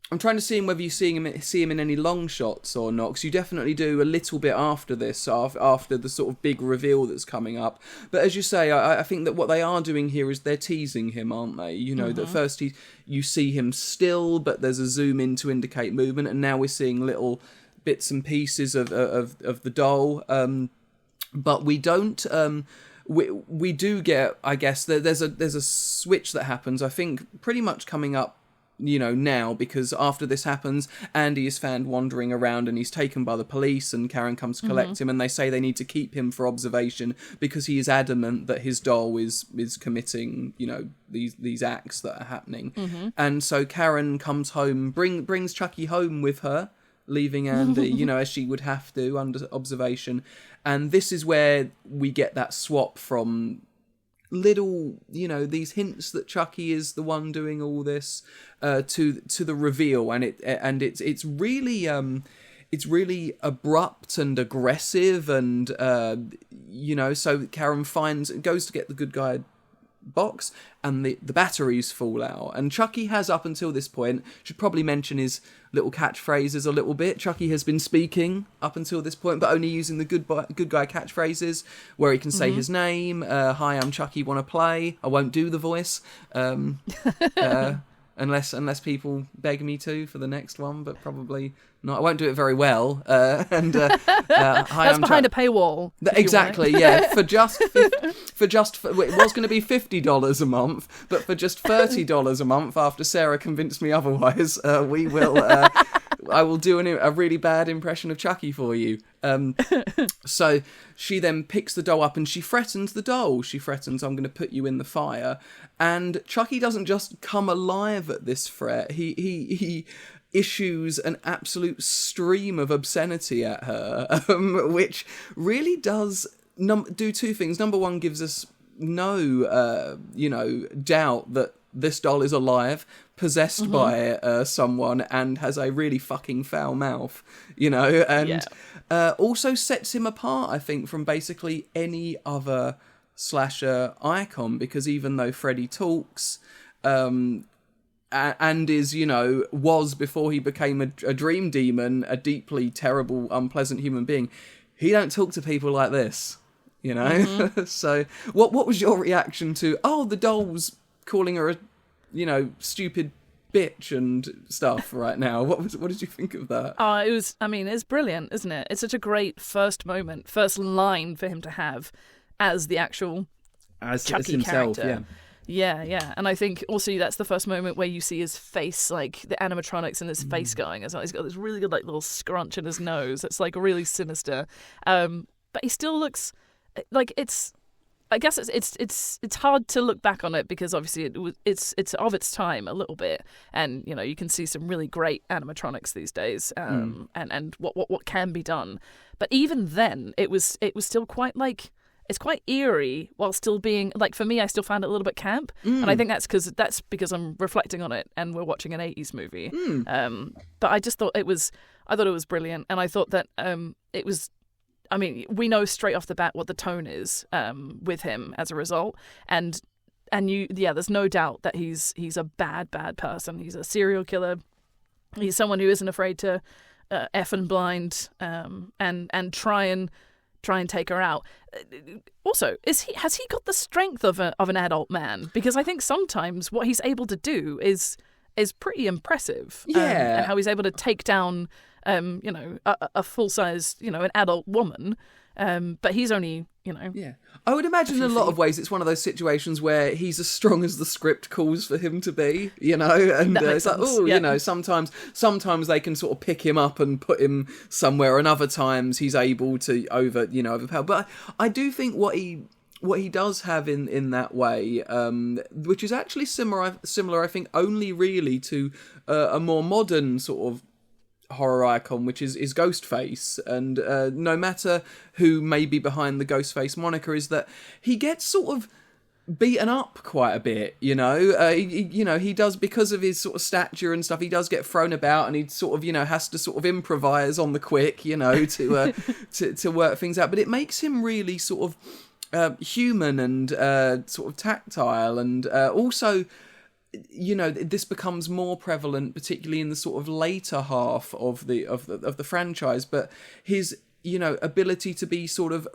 I'm trying to see whether you see him in any long shots or not, because you definitely do a little bit after this, after the sort of big reveal that's coming up. But as you say, I think that what they are doing here is they're teasing him, aren't they? That first you see him still, but there's a zoom in to indicate movement, and now we're seeing little bits and pieces of the doll. But we don't... we do get, I guess, there's a switch that happens, I think, pretty much coming up, now, because after this happens, Andy is found wandering around and he's taken by the police, and Karen comes to collect him, and they say they need to keep him for observation because he is adamant that his doll is committing, these acts that are happening. And so Karen comes home, brings Chucky home with her, leaving Andy, as she would have to under observation. And this is where we get that swap from little, these hints that Chucky is the one doing all this, to the reveal, and it's really abrupt and aggressive, and so Karen goes to get the good guy box, and the batteries fall out, and Chucky has, up until this point, should probably mention his little catchphrases a little bit. Chucky has been speaking up until this point, but only using the good guy catchphrases, where he can say his name, hi, I'm Chucky, wanna play. I won't do the voice, unless people beg me to for the next one, but probably not. I won't do it very well. Hi, that's I'm behind a paywall. Exactly, yeah. It was going to be $50 a month, but for just $30 a month, after Sarah convinced me otherwise, we will. I will do a really bad impression of Chucky for you. So she then picks the doll up and she threatens the doll. She threatens, I'm going to put you in the fire. And Chucky doesn't just come alive at this threat. He issues an absolute stream of obscenity at her, which really does do two things. Number one, gives us no, doubt that this doll is alive, possessed by someone, and has a really fucking foul mouth, and also sets him apart, I think, from basically any other slasher icon, because even though Freddy talks, and is, was, before he became a dream demon, a deeply terrible, unpleasant human being, he don't talk to people like this, So what was your reaction to, the doll's calling her a, stupid bitch and stuff right now? What did you think of that? It's brilliant, isn't it? It's such a great first line for him to have as the actual Chucky as himself, character. Yeah, and I think also that's the first moment where you see his face, like the animatronics in his face going as well. He's got this really good, like, little scrunch in his nose. It's like really sinister, but he still looks like it's. I guess it's hard to look back on it because obviously it's of its time a little bit, and you can see some really great animatronics these days, and what can be done. But even then, it was still quite like. It's quite eerie while still being, like, for me, I still found it a little bit camp. And I think that's because I'm reflecting on it and we're watching an 80s movie. But I just thought it was brilliant. And I thought that it was, we know straight off the bat what the tone is with him as a result. And there's no doubt that he's a bad person. He's a serial killer. He's someone who isn't afraid to F and blind and try and take her out. Also, has he got the strength of an adult man? Because I think sometimes what he's able to do is pretty impressive. And how he's able to take down a full size, an adult woman. But he's only, Yeah. I would imagine in a lot of ways it's one of those situations where he's as strong as the script calls for him to be, and it's like, sometimes they can sort of pick him up and put him somewhere, and other times he's able to overpower. But I do think what he does have in that way, which is actually similar, I think, only really to a more modern sort of horror icon, which is Ghostface, and no matter who may be behind the Ghostface moniker, is that he gets sort of beaten up quite a bit, he does, because of his sort of stature and stuff, he does get thrown about, and he sort of has to sort of improvise on the quick, to work things out, but it makes him really sort of human and sort of tactile, and also this becomes more prevalent, particularly in the sort of later half of the franchise. But his, ability to be sort of,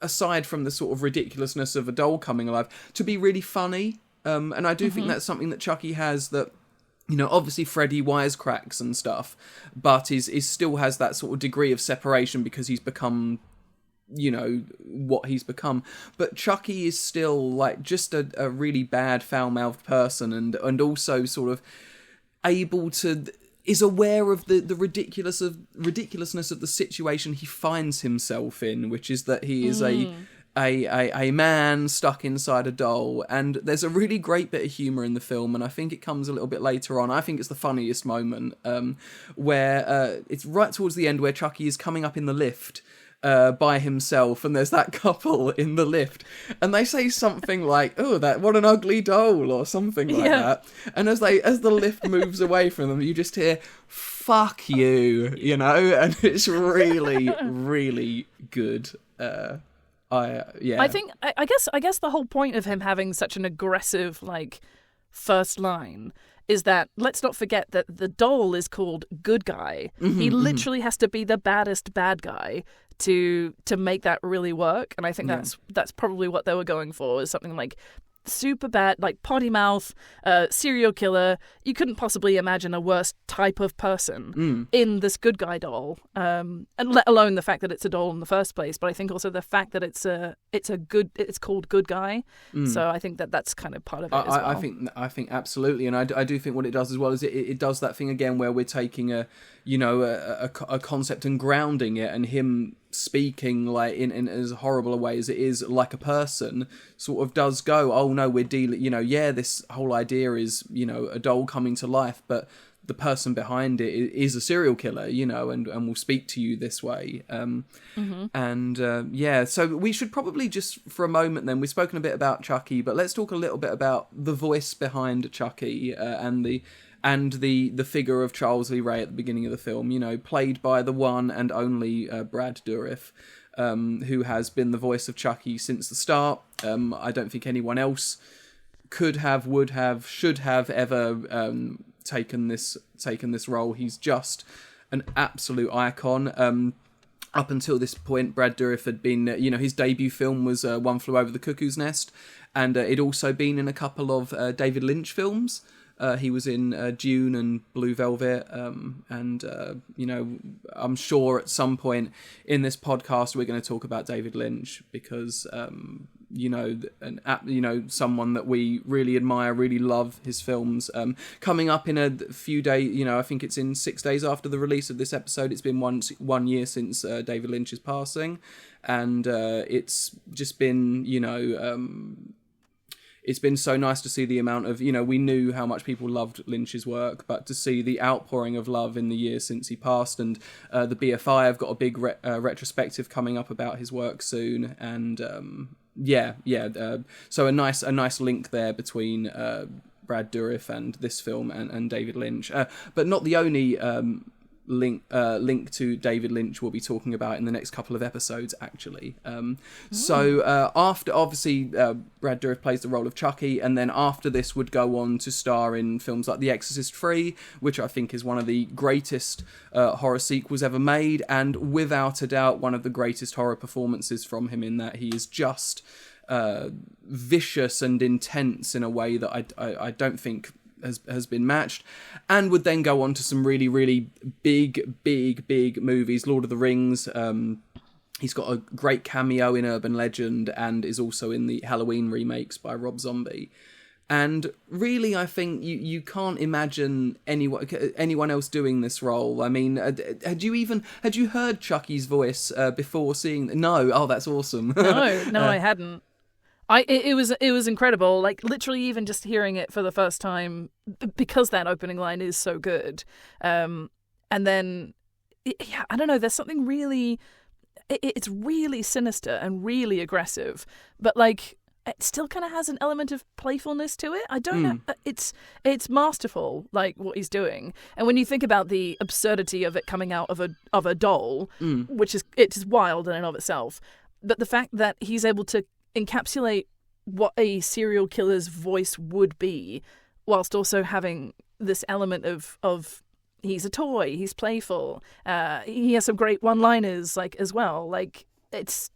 aside from the sort of ridiculousness of a doll coming alive, to be really funny. And I do think that's something that Chucky has that. Obviously Freddy wisecracks and stuff, but is still has that sort of degree of separation because he's become what he's become. But Chucky is still like just a really bad, foul-mouthed person, and also sort of able to is aware of the ridiculousness of the situation he finds himself in, which is that he is a man stuck inside a doll. And there's a really great bit of humour in the film, and I think it comes a little bit later on. I think it's the funniest moment, where it's right towards the end, where Chucky is coming up in the lift by himself, and there's that couple in the lift, and they say something like, "Oh, what an ugly doll," or something like that. And as the lift moves away from them, you just hear "fuck you," and it's really, really good. I guess the whole point of him having such an aggressive first line is that let's not forget that the doll is called Good Guy. He literally has to be the baddest bad guy to make that really work, and I think that's probably what they were going for, is something like super bad, like potty mouth, serial killer. You couldn't possibly imagine a worse type of person in this Good Guy doll, and let alone the fact that it's a doll in the first place. But I think also the fact that it's called Good Guy. So I think that's kind of part of it as well. I think absolutely, and I do think what it does as well is it does that thing again where we're taking a concept and grounding it, and him speaking like in as horrible a way as it is, like a person, sort of does go, oh no, we're dealing, this whole idea is, a doll coming to life, but the person behind it is a serial killer, and will speak to you this way. So we should probably just, for a moment then, we've spoken a bit about Chucky, but let's talk a little bit about the voice behind Chucky, and the figure of Charles Lee Ray at the beginning of the film, played by the one and only Brad Dourif, who has been the voice of Chucky since the start. I don't think anyone else could have, would have, should have ever taken this role. He's just an absolute icon. Up until this point, Brad Dourif had been, his debut film was One Flew Over the Cuckoo's Nest, and it'd also been in a couple of David Lynch films. He was in Dune and Blue Velvet, and I'm sure at some point in this podcast we're going to talk about David Lynch, because someone that we really admire, really love his films. Coming up in a few days, I think it's in 6 days after the release of this episode, it's been 1 year since David Lynch's passing, and it's just been, it's been so nice to see the amount of, we knew how much people loved Lynch's work, but to see the outpouring of love in the years since he passed. And the BFI have got a big retrospective coming up about his work soon. And so a nice link there between Brad Dourif and this film and David Lynch. But not the only link to David Lynch we'll be talking about in the next couple of episodes, actually. So after, obviously, Brad Dourif plays the role of Chucky, and then after this would go on to star in films like The Exorcist 3, which I think is one of the greatest horror sequels ever made, and without a doubt one of the greatest horror performances from him, in that he is just vicious and intense in a way that I don't think has been matched, and would then go on to some really, really big movies. Lord of the Rings, he's got a great cameo in Urban Legend, and is also in the Halloween remakes by Rob Zombie. And really, I think you can't imagine anyone else doing this role. I mean, had you heard Chucky's voice before seeing? No. Oh, that's awesome. No, I hadn't. It was incredible, like literally even just hearing it for the first time, because that opening line is so good. And then, I don't know, there's something really, it's really sinister and really aggressive, but like it still kind of has an element of playfulness to it. I don't know, it's masterful, like what he's doing. And when you think about the absurdity of it coming out of a doll, which is wild in and of itself, but the fact that he's able to encapsulate what a serial killer's voice would be, whilst also having this element of he's a toy, he's playful, he has some great one-liners as well. Like, it's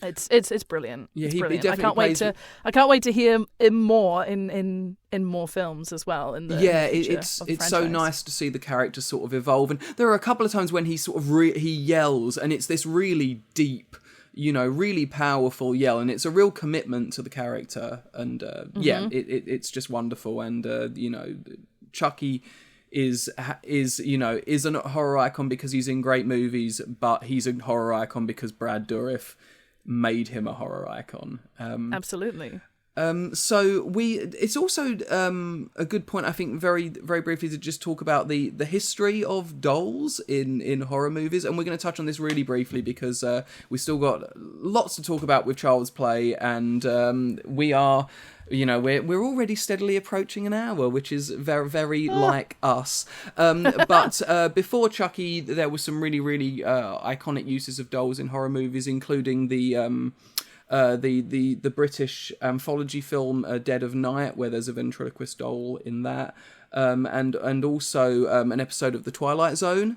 It's brilliant. Yeah, it's he brilliant. definitely I can't wait to hear him more in more films as well. In the future it's of the so franchise. nice to see the character sort of evolve, and there are a couple of times when he sort of he yells, and it's this really deep, really powerful yell, and it's a real commitment to the character, and it's just wonderful, and Chucky isn't a horror icon because he's in great movies, but he's a horror icon because Brad Dourif made him a horror icon. Absolutely. So it's also a good point, I think, very very briefly, to just talk about the history of dolls in horror movies, and we're going to touch on this really briefly because we still got lots to talk about with Child's Play, and we are. We're already steadily approaching an hour, which is very, very like us. But before Chucky, there was some really, really iconic uses of dolls in horror movies, including the British anthology film Dead of Night, where there's a ventriloquist doll in that. And also an episode of The Twilight Zone,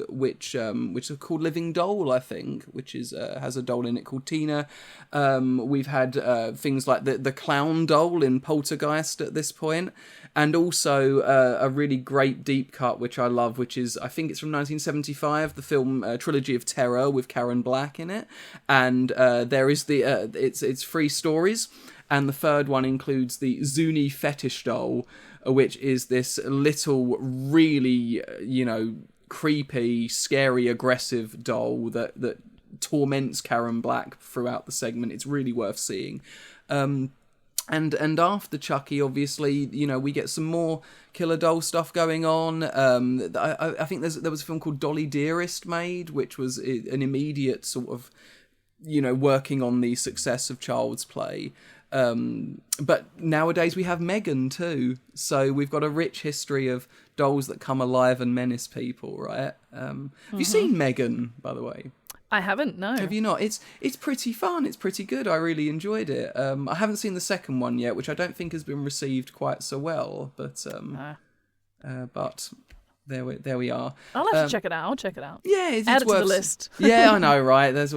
which is called Living Doll, I think, which is has a doll in it called Tina. We've had things like the clown doll in Poltergeist at this point, and also a really great deep cut, which I love, which is, I think it's from 1975, the film Trilogy of Terror with Karen Black in it, and there is it's 3 stories. And the third one includes the Zuni fetish doll, which is this little, really, creepy, scary, aggressive doll that torments Karen Black throughout the segment. It's really worth seeing. And after Chucky, obviously, we get some more killer doll stuff going on. I think there was a film called Dolly Dearest made, which was an immediate sort of, working on the success of Child's Play. But nowadays we have Megan too, so we've got a rich history of dolls that come alive and menace people, right? Have you seen Megan, by the way? I haven't, no. Have you not? It's pretty fun, it's pretty good, I really enjoyed it. I haven't seen the second one yet, which I don't think has been received quite so well, but there we are. I'll have to check it out. I'll check it out. Yeah, it's add it worth... to the list. Yeah, I know, right? There's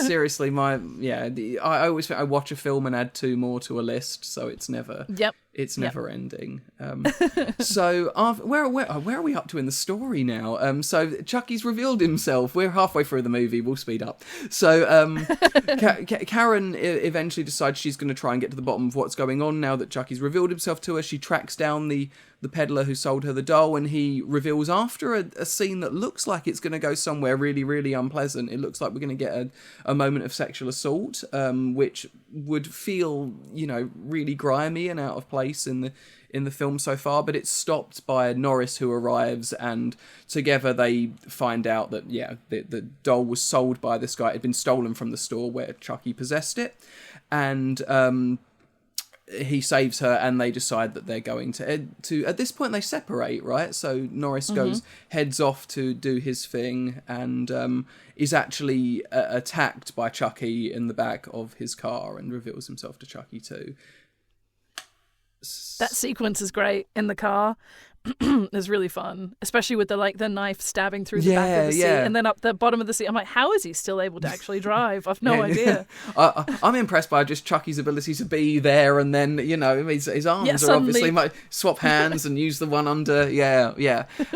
seriously I always think I watch a film and add 2 more to a list, so it's never never ending. So where are we up to in the story now? So Chucky's revealed himself. We're halfway through the movie. We'll speed up. So Karen eventually decides she's going to try and get to the bottom of what's going on now that Chucky's revealed himself to her. She tracks down the peddler who sold her the doll, and he reveals, after a scene that looks like it's going to go somewhere really, really unpleasant. It looks like we're going to get a moment of sexual assault, which would feel, really grimy and out of place in the film so far, but it's stopped by Norris, who arrives, and together they find out that the doll was sold by this guy. It had been stolen from the store where Chucky possessed it, and he saves her, and they decide that they're going to at this point they separate, right? So Norris heads off to do his thing, and is actually attacked by Chucky in the back of his car, and reveals himself to Chucky too. That sequence is great in the car. It's really fun, especially with the knife stabbing through the back of the seat, and then up the bottom of the seat. I'm like, how is he still able to actually drive? I've no idea. I'm impressed by just Chucky's ability to be there, and then his arms are obviously might swap hands and use the one under.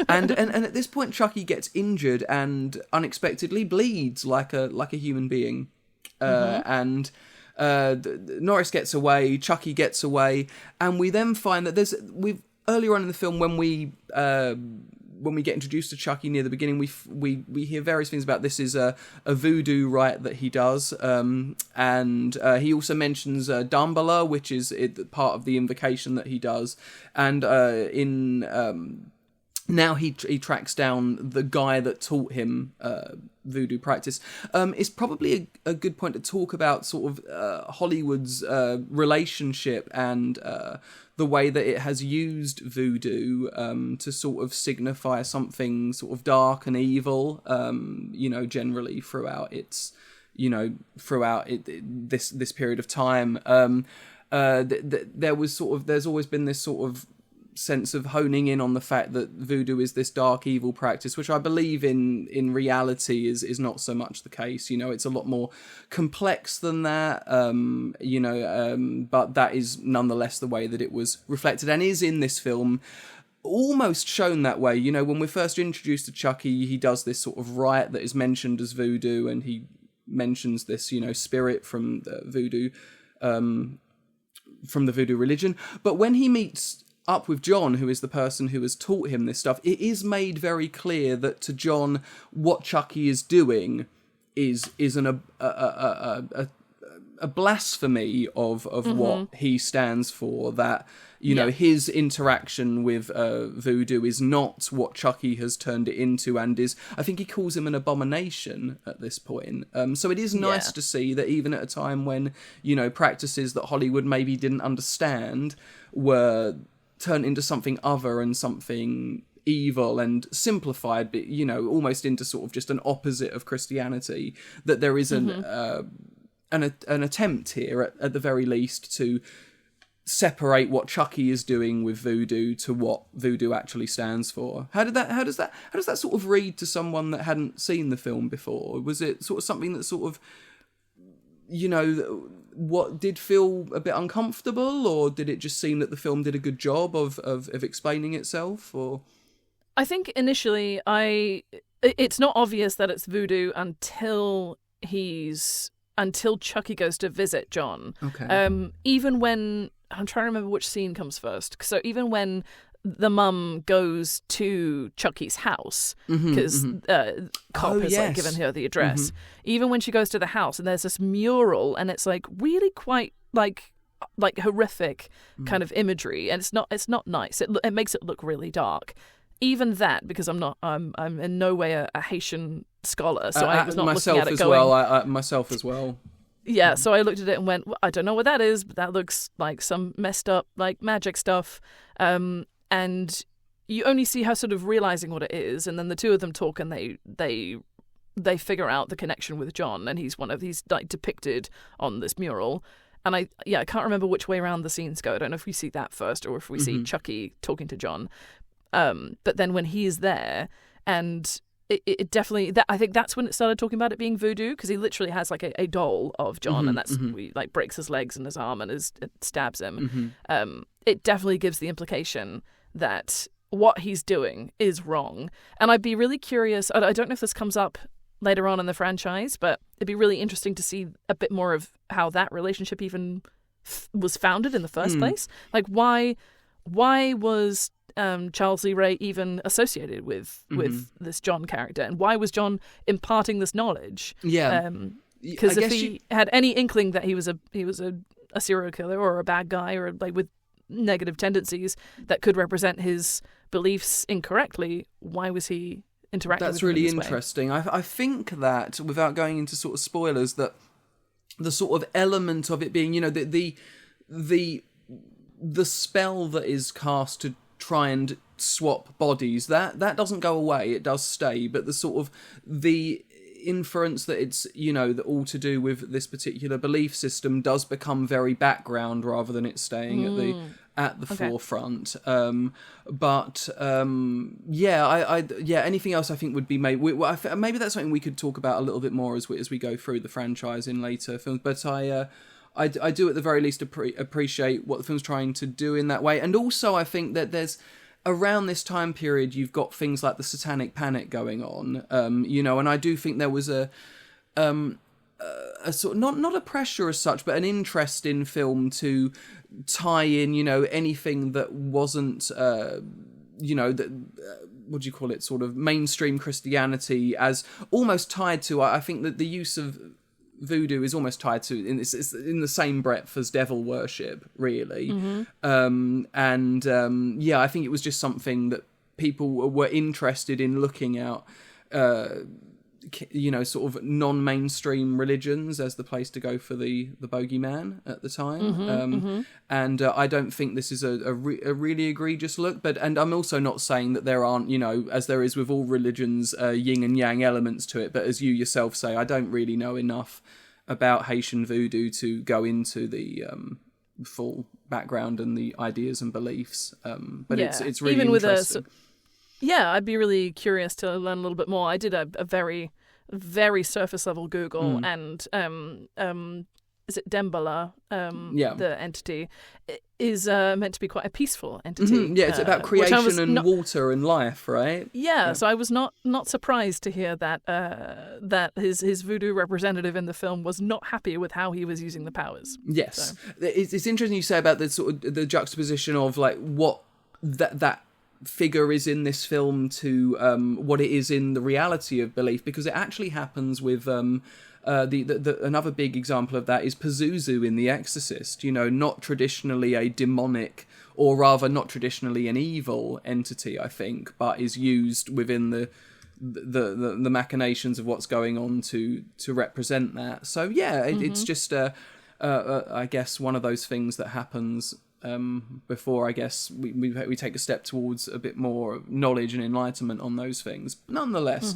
And at this point, Chucky gets injured and unexpectedly bleeds like a human being, and. Norris gets away, Chucky gets away, and we then find that earlier on in the film, when we get introduced to Chucky near the beginning, we hear various things about this is a voodoo rite that he does, and he also mentions Dambala, which is part of the invocation that he does, and now he tracks down the guy that taught him voodoo practice. It's probably a good point to talk about sort of Hollywood's relationship and the way that it has used voodoo to sort of signify something sort of dark and evil, generally throughout its, this period of time. There's always been this sort of sense of honing in on the fact that voodoo is this dark evil practice, which I believe in reality is not so much the case. It's a lot more complex than that, but that is nonetheless the way that it was reflected and is in this film almost shown that way. When we're first introduced to Chucky, he does this sort of rite that is mentioned as voodoo, and he mentions this, spirit from the voodoo religion. But when he meets up with John, who is the person who has taught him this stuff, it is made very clear that to John, what Chucky is doing is a blasphemy of what he stands for. That his interaction with voodoo is not what Chucky has turned it into, and I think he calls him an abomination at this point. So it is nice to see that even at a time when practices that Hollywood maybe didn't understand were turned into something other and something evil and simplified, but almost into sort of just an opposite of Christianity, that there is an attempt here at the very least to separate what Chucky is doing with voodoo to what voodoo actually stands for. How does that sort of read to someone that hadn't seen the film before? Was it sort of something that sort of what did feel a bit uncomfortable, or did it just seem that the film did a good job of explaining itself? Or I think initially it's not obvious that it's voodoo until Chucky goes to visit John. Okay. Even when, I'm trying to remember which scene comes first. So even when the mum goes to Chucky's house, because Cop has like given her the address. Even when she goes to the house, and there's this mural, and it's like really quite like horrific kind of imagery, and it's not nice. It makes it look really dark. Even that, because I'm in no way a Haitian scholar, so I was not looking at it going... myself as well. Yeah, so I looked at it and went, well, I don't know what that is, but that looks like some messed up like magic stuff. And you only see her sort of realizing what it is, and then the two of them talk, and they figure out the connection with John, and he's like depicted on this mural. And I can't remember which way around the scenes go. I don't know if we see that first or if we see Chucky talking to John. But then when he is there, and it definitely, I think that's when it started talking about it being voodoo, because he literally has like a doll of John, and that's he like breaks his legs and his arm and it stabs him. It definitely gives the implication that what he's doing is wrong. And I'd be really curious, I don't know if this comes up later on in the franchise, but it'd be really interesting to see a bit more of how that relationship even was founded in the first place. Like why was Charles Lee Ray even associated with this John character, and why was John imparting this knowledge? Because if he had any inkling that he was a serial killer or a bad guy or like with negative tendencies that could represent his beliefs incorrectly, why was he interacting with him in this way? That's really interesting. I think that, without going into sort of spoilers, that the sort of element of it being, the spell that is cast to try and swap bodies, that doesn't go away, it does stay, but the sort of the inference that it's that all to do with this particular belief system does become very background rather than it staying at the forefront. Anything else I think would be maybe that's something we could talk about a little bit more as we go through the franchise in later films, but I do at the very least appreciate what the film's trying to do in that way. And also I think that there's, around this time period, you've got things like the Satanic Panic going on, and I do think there was a sort of, not a pressure as such, but an interest in film to tie in, anything that wasn't, what do you call it, sort of mainstream Christianity, as almost tied to, I think that the use of voodoo is almost tied to it's in the same breadth as devil worship, really. I think it was just something that people were interested in looking at, sort of non-mainstream religions as the place to go for the bogeyman at the time. And I don't think this is a really egregious look, and I'm also not saying that there aren't, as there is with all religions, yin and yang elements to it, but as you yourself say, I don't really know enough about Haitian voodoo to go into the full background and the ideas and beliefs. But Yeah. it's really Even with interesting. Yeah, I'd be really curious to learn a little bit more. I did a very, very surface level Google, and is it Dembala, the entity, is meant to be quite a peaceful entity. Yeah, it's about creation and water and life, right? Yeah, so I was not surprised to hear that that his voodoo representative in the film was not happy with how he was using the powers. Yes, so. It's interesting you say about the sort of the juxtaposition of like what that figure is in this film to what it is in the reality of belief, because it actually happens with another big example of that is Pazuzu in The Exorcist. You know, not traditionally a demonic, or rather not traditionally an evil entity, I think, but is used within the machinations of what's going on to represent that. So yeah, it's just I guess one of those things that happens before I guess we take a step towards a bit more knowledge and enlightenment on those things. Nonetheless,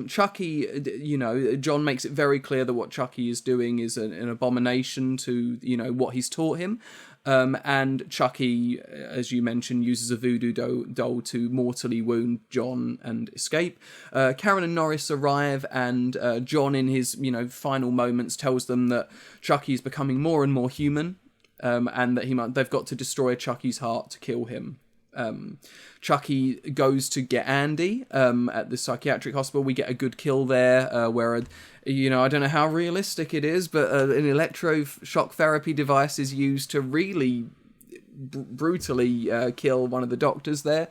Chucky, you know, John makes it very clear that what Chucky is doing is an abomination to, you know, what he's taught him. And Chucky, as you mentioned, uses a voodoo doll to mortally wound John and escape. Karen and Norris arrive, and John, in his, you know, final moments, tells them that Chucky is becoming more and more human. And that they've got to destroy Chucky's heart to kill him. Chucky goes to get Andy at the psychiatric hospital. We get a good kill there, where, you know, I don't know how realistic it is, but an electroshock therapy device is used to really brutally kill one of the doctors there.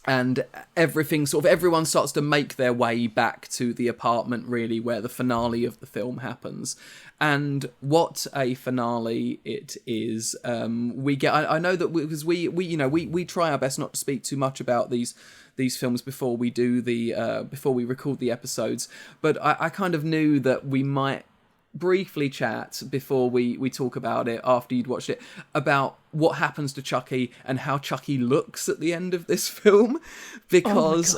And everyone starts to make their way back to the apartment, really, where the finale of the film happens. And what a finale it is. We get, I know that because we try our best not to speak too much about these films before we do before we record the episodes, but I kind of knew that we might briefly chat before we talk about it after you'd watched it about what happens to Chucky and how Chucky looks at the end of this film, because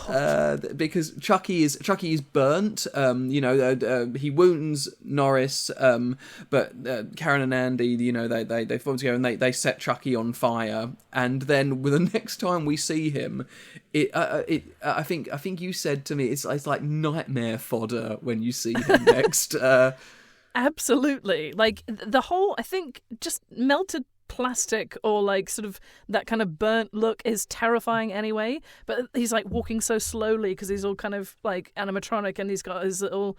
because Chucky is burnt. He wounds Norris, but Karen and Andy, you know, they fall together and they set Chucky on fire, and then the next time we see him, I think you said to me it's like nightmare fodder when you see him next. Absolutely. Like, the whole, I think, just melted plastic or like sort of that kind of burnt look is terrifying anyway. But he's like walking so slowly because he's all kind of like animatronic, and he's got his little,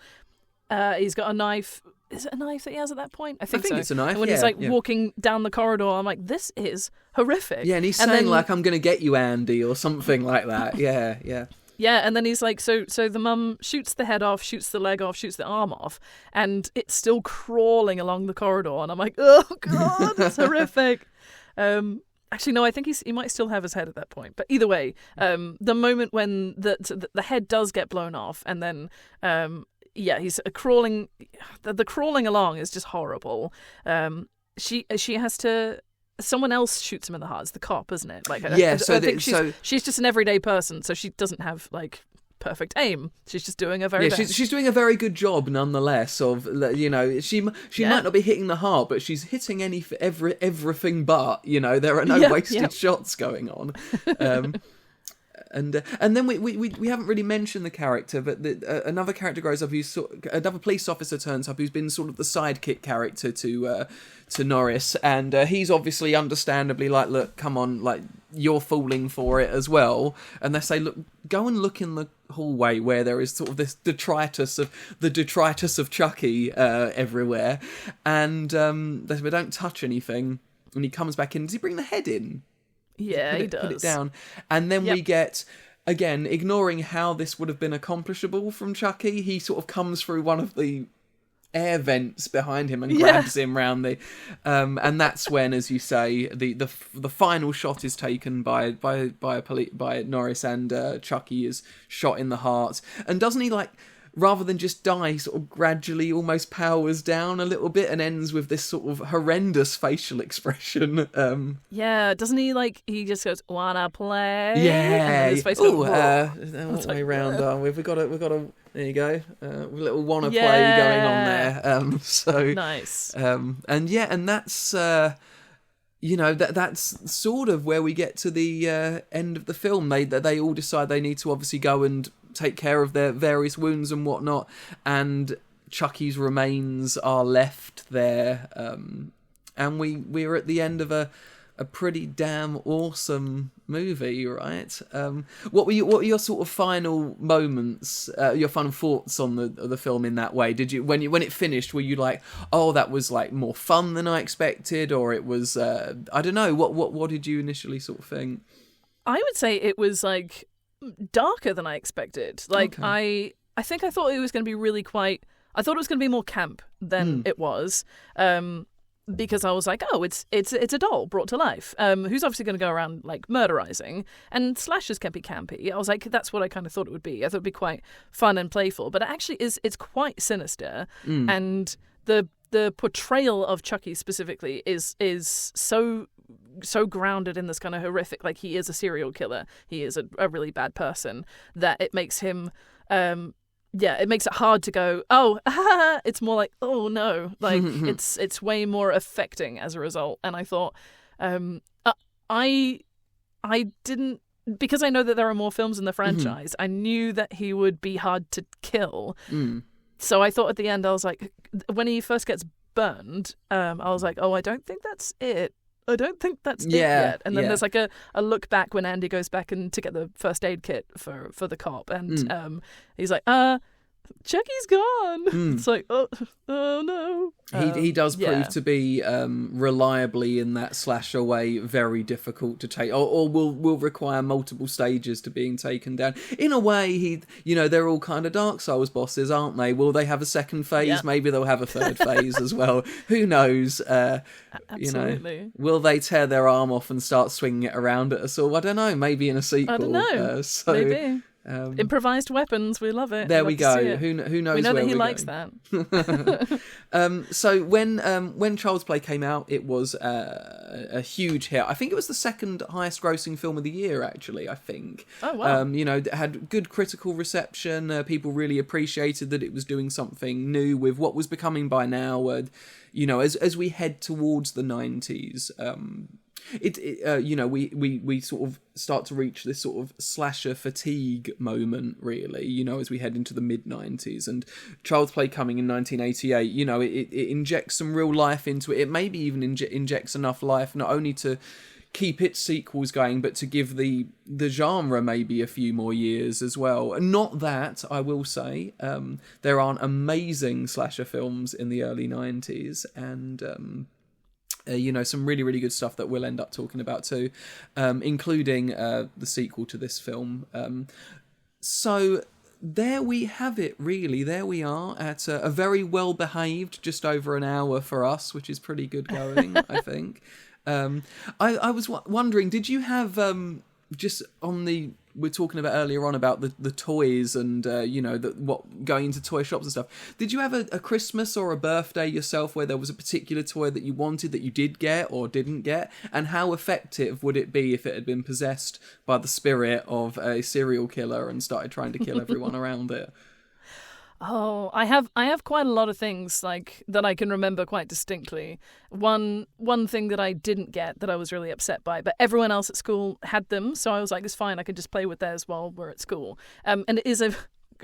he's got a knife. Is it a knife that he has at that point? I think so. It's a knife. And when he's like walking down the corridor, I'm like, this is horrific. Yeah, and he's saying like, I'm going to get you, Andy, or something like that. Yeah. Yeah, and then he's like, so the mum shoots the head off, shoots the leg off, shoots the arm off, and it's still crawling along the corridor, and I'm like, oh god, it's horrific. Actually, no, I think he might still have his head at that point. But either way, the moment when the head does get blown off, and then he's crawling. The crawling along is just horrible. She has to. Someone else shoots him in the heart. It's the cop, isn't it? Like, I think she's just an everyday person, so she doesn't have like perfect aim. She's just doing a very best. She's doing a very good job nonetheless. Of, you know, she might not be hitting the heart, but she's hitting everything. But, you know, there are no wasted shots going on. And then we haven't really mentioned the character, but another character grows up another police officer turns up who's been sort of the sidekick character to Norris, and he's obviously understandably like, look, come on, like, you're falling for it as well. And they say, look, go and look in the hallway where there is sort of this detritus of Chucky everywhere, and they say, don't touch anything. And he comes back in. Does he bring the head in? Yeah, he does. Put it down. And then we get, again, ignoring how this would have been accomplishable from Chucky, he sort of comes through one of the air vents behind him and grabs him round the... and that's when, as you say, the final shot is taken by Norris, and Chucky is shot in the heart. And doesn't he, like, rather than just die, sort of gradually almost powers down a little bit and ends with this sort of horrendous facial expression. Doesn't he, like, he just goes, wanna play? Yeah. And his face what way round are we? We've got a there you go, a little wanna play going on there. So nice. And that's you know, that's sort of where we get to the end of the film. They all decide they need to obviously go and take care of their various wounds and whatnot, and Chucky's remains are left there, and we're at the end of a pretty damn awesome movie, right? What were your sort of final moments, your final thoughts on the film in that way? Did you when it finished, were you like, oh, that was like more fun than I expected, or it was I don't know, what did you initially sort of think? I would say it was like darker than I expected. Like okay. I think I thought it was going to be really quite. I thought it was going to be more camp than it was. Because I was like, oh, it's a doll brought to life, who's obviously going to go around like murderizing, and slashers can be campy. I was like, that's what I kind of thought it would be. I thought it'd be quite fun and playful, but it actually it's quite sinister, and the portrayal of Chucky specifically is so grounded in this kind of horrific, like he is a serial killer, he is a really bad person, that it makes him. It makes it hard to go, oh, it's more like, oh, no. Like, it's way more affecting as a result. And I thought, I didn't, because I know that there are more films in the franchise, I knew that he would be hard to kill. So I thought at the end, I was like, when he first gets burned, I was like, oh, I don't think that's it. I don't think that's it yet. And then there's like a look back when Andy goes back to get the first aid kit for the cop, and he's like, Chucky's gone. It's like, oh no. He does prove to be reliably in that slasher way very difficult to take, or will require multiple stages to being taken down. In a way, they're all kind of Dark Souls bosses, aren't they? Will they have a second phase? Yeah. Maybe they'll have a third phase as well. Who knows? Absolutely. Will they tear their arm off and start swinging it around at us all? I don't know. Maybe in a sequel. I don't know. Maybe. Improvised weapons, we love it. There we go. Who knows? We know where that he likes that. So when Child's Play came out, it was a huge hit. I think it was the second highest grossing film of the year, actually. I think. Oh wow! It had good critical reception. People really appreciated that it was doing something new with what was becoming by now. As we head towards the 90s. We sort of start to reach this sort of slasher fatigue moment, really, as we head into the mid-90s, and Child's Play coming in 1988, it injects some real life into it. It maybe even injects enough life not only to keep its sequels going, but to give the genre maybe a few more years as well. And not that, I will say, there aren't amazing slasher films in the early 90s, and some really, really good stuff that we'll end up talking about too, including the sequel to this film. So there we have it, really. There we are at a very well-behaved, just over an hour for us, which is pretty good going, I think. I was wondering, did you have, just on we're talking about earlier on about the toys and what going into toy shops and stuff. Did you have a Christmas or a birthday yourself where there was a particular toy that you wanted that you did get or didn't get? And how effective would it be if it had been possessed by the spirit of a serial killer and started trying to kill everyone around it? Oh, I have quite a lot of things like that I can remember quite distinctly. One thing that I didn't get that I was really upset by, but everyone else at school had them, so I was like, it's fine, I can just play with theirs while we're at school. And it is a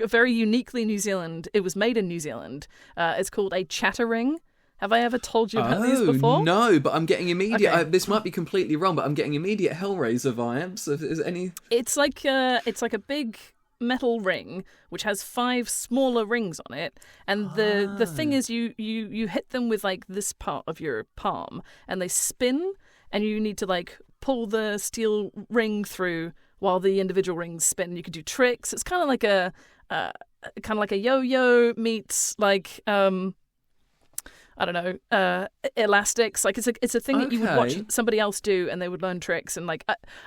very uniquely New Zealand. It was made in New Zealand. It's called a chattering. Have I ever told you about these before? No, but I'm getting immediate. Okay. This might be completely wrong, but I'm getting immediate Hellraiser vibes. Is any? It's like a big metal ring which has 5 smaller rings on it, and the thing is you hit them with like this part of your palm and they spin, and you need to like pull the steel ring through while the individual rings spin. You can do tricks. It's kind of like a yo-yo meets like I don't know, elastics. Like it's a thing that you would watch somebody else do, and they would learn tricks. And like,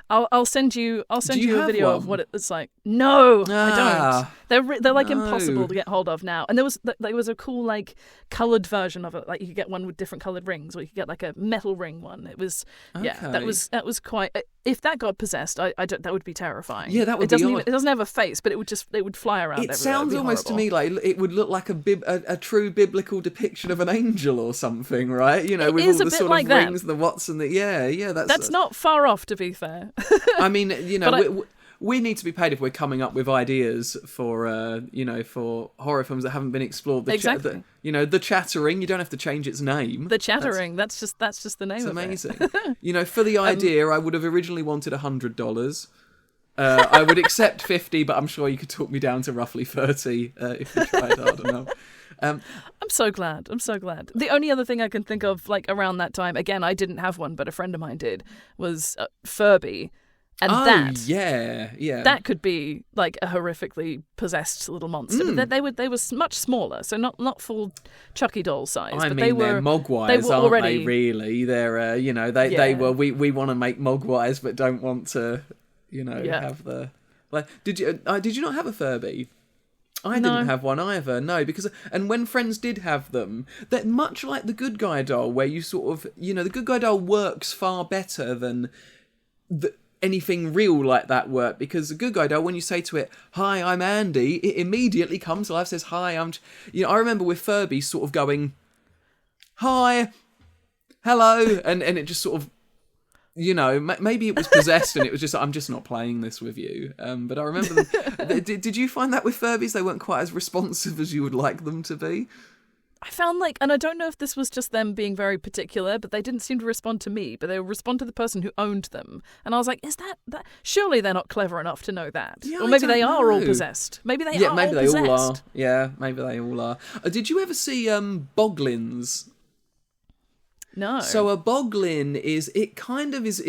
I'll send you a video of what it's like. No, I don't. They're like impossible to get hold of now. And there was a cool like colored version of it. Like you could get one with different colored rings, or you could get like a metal ring one. It was that was quite. if that got possessed, I don't, that would be terrifying. Yeah, that would it doesn't be even, odd. It doesn't have a face, but it would fly around. It sounds almost to me like it would look like a true biblical depiction of an angel or something, right? You know, it with is all a the bit sort like of that. rings, the what's and the that's not far off, to be fair. I mean, you know, we need to be paid if we're coming up with ideas for for horror films that haven't been explored. Exactly. The Chattering. You don't have to change its name. The Chattering. That's just the name. It's of amazing. It. For the idea, I would have originally wanted $100. I would accept 50, but I'm sure you could talk me down to roughly 30 if you tried hard enough. I'm so glad. The only other thing I can think of, like around that time, again, I didn't have one, but a friend of mine did, was Furby. And that could be like a horrifically possessed little monster. But they were much smaller, so not full Chucky doll size. I but mean, they're Mogwais, aren't they? Really, they're they were. We want to make Mogwais, but don't want to, have the. Like, did you not have a Furby? I didn't have one either, no, and when friends did have them, they're much like the Good Guy doll, where you sort of, the Good Guy doll works far better than anything real like that work, because the Good Guy doll, when you say to it, "Hi, I'm Andy," it immediately comes to life, says, "Hi, I'm..." I remember with Furby sort of going, "Hi, hello," and it just sort of, maybe it was possessed and it was just, "I'm just not playing this with you." But I remember did you find that with Furbies? They weren't quite as responsive as you would like them to be? I found and I don't know if this was just them being very particular, but they didn't seem to respond to me, but they would respond to the person who owned them. And I was like, is that... Surely they're not clever enough to know that. Yeah, or maybe they are know. all possessed. Maybe they are maybe all they possessed. all are. Yeah, maybe they all are. Did you ever see Boglins? No. So a Boglin is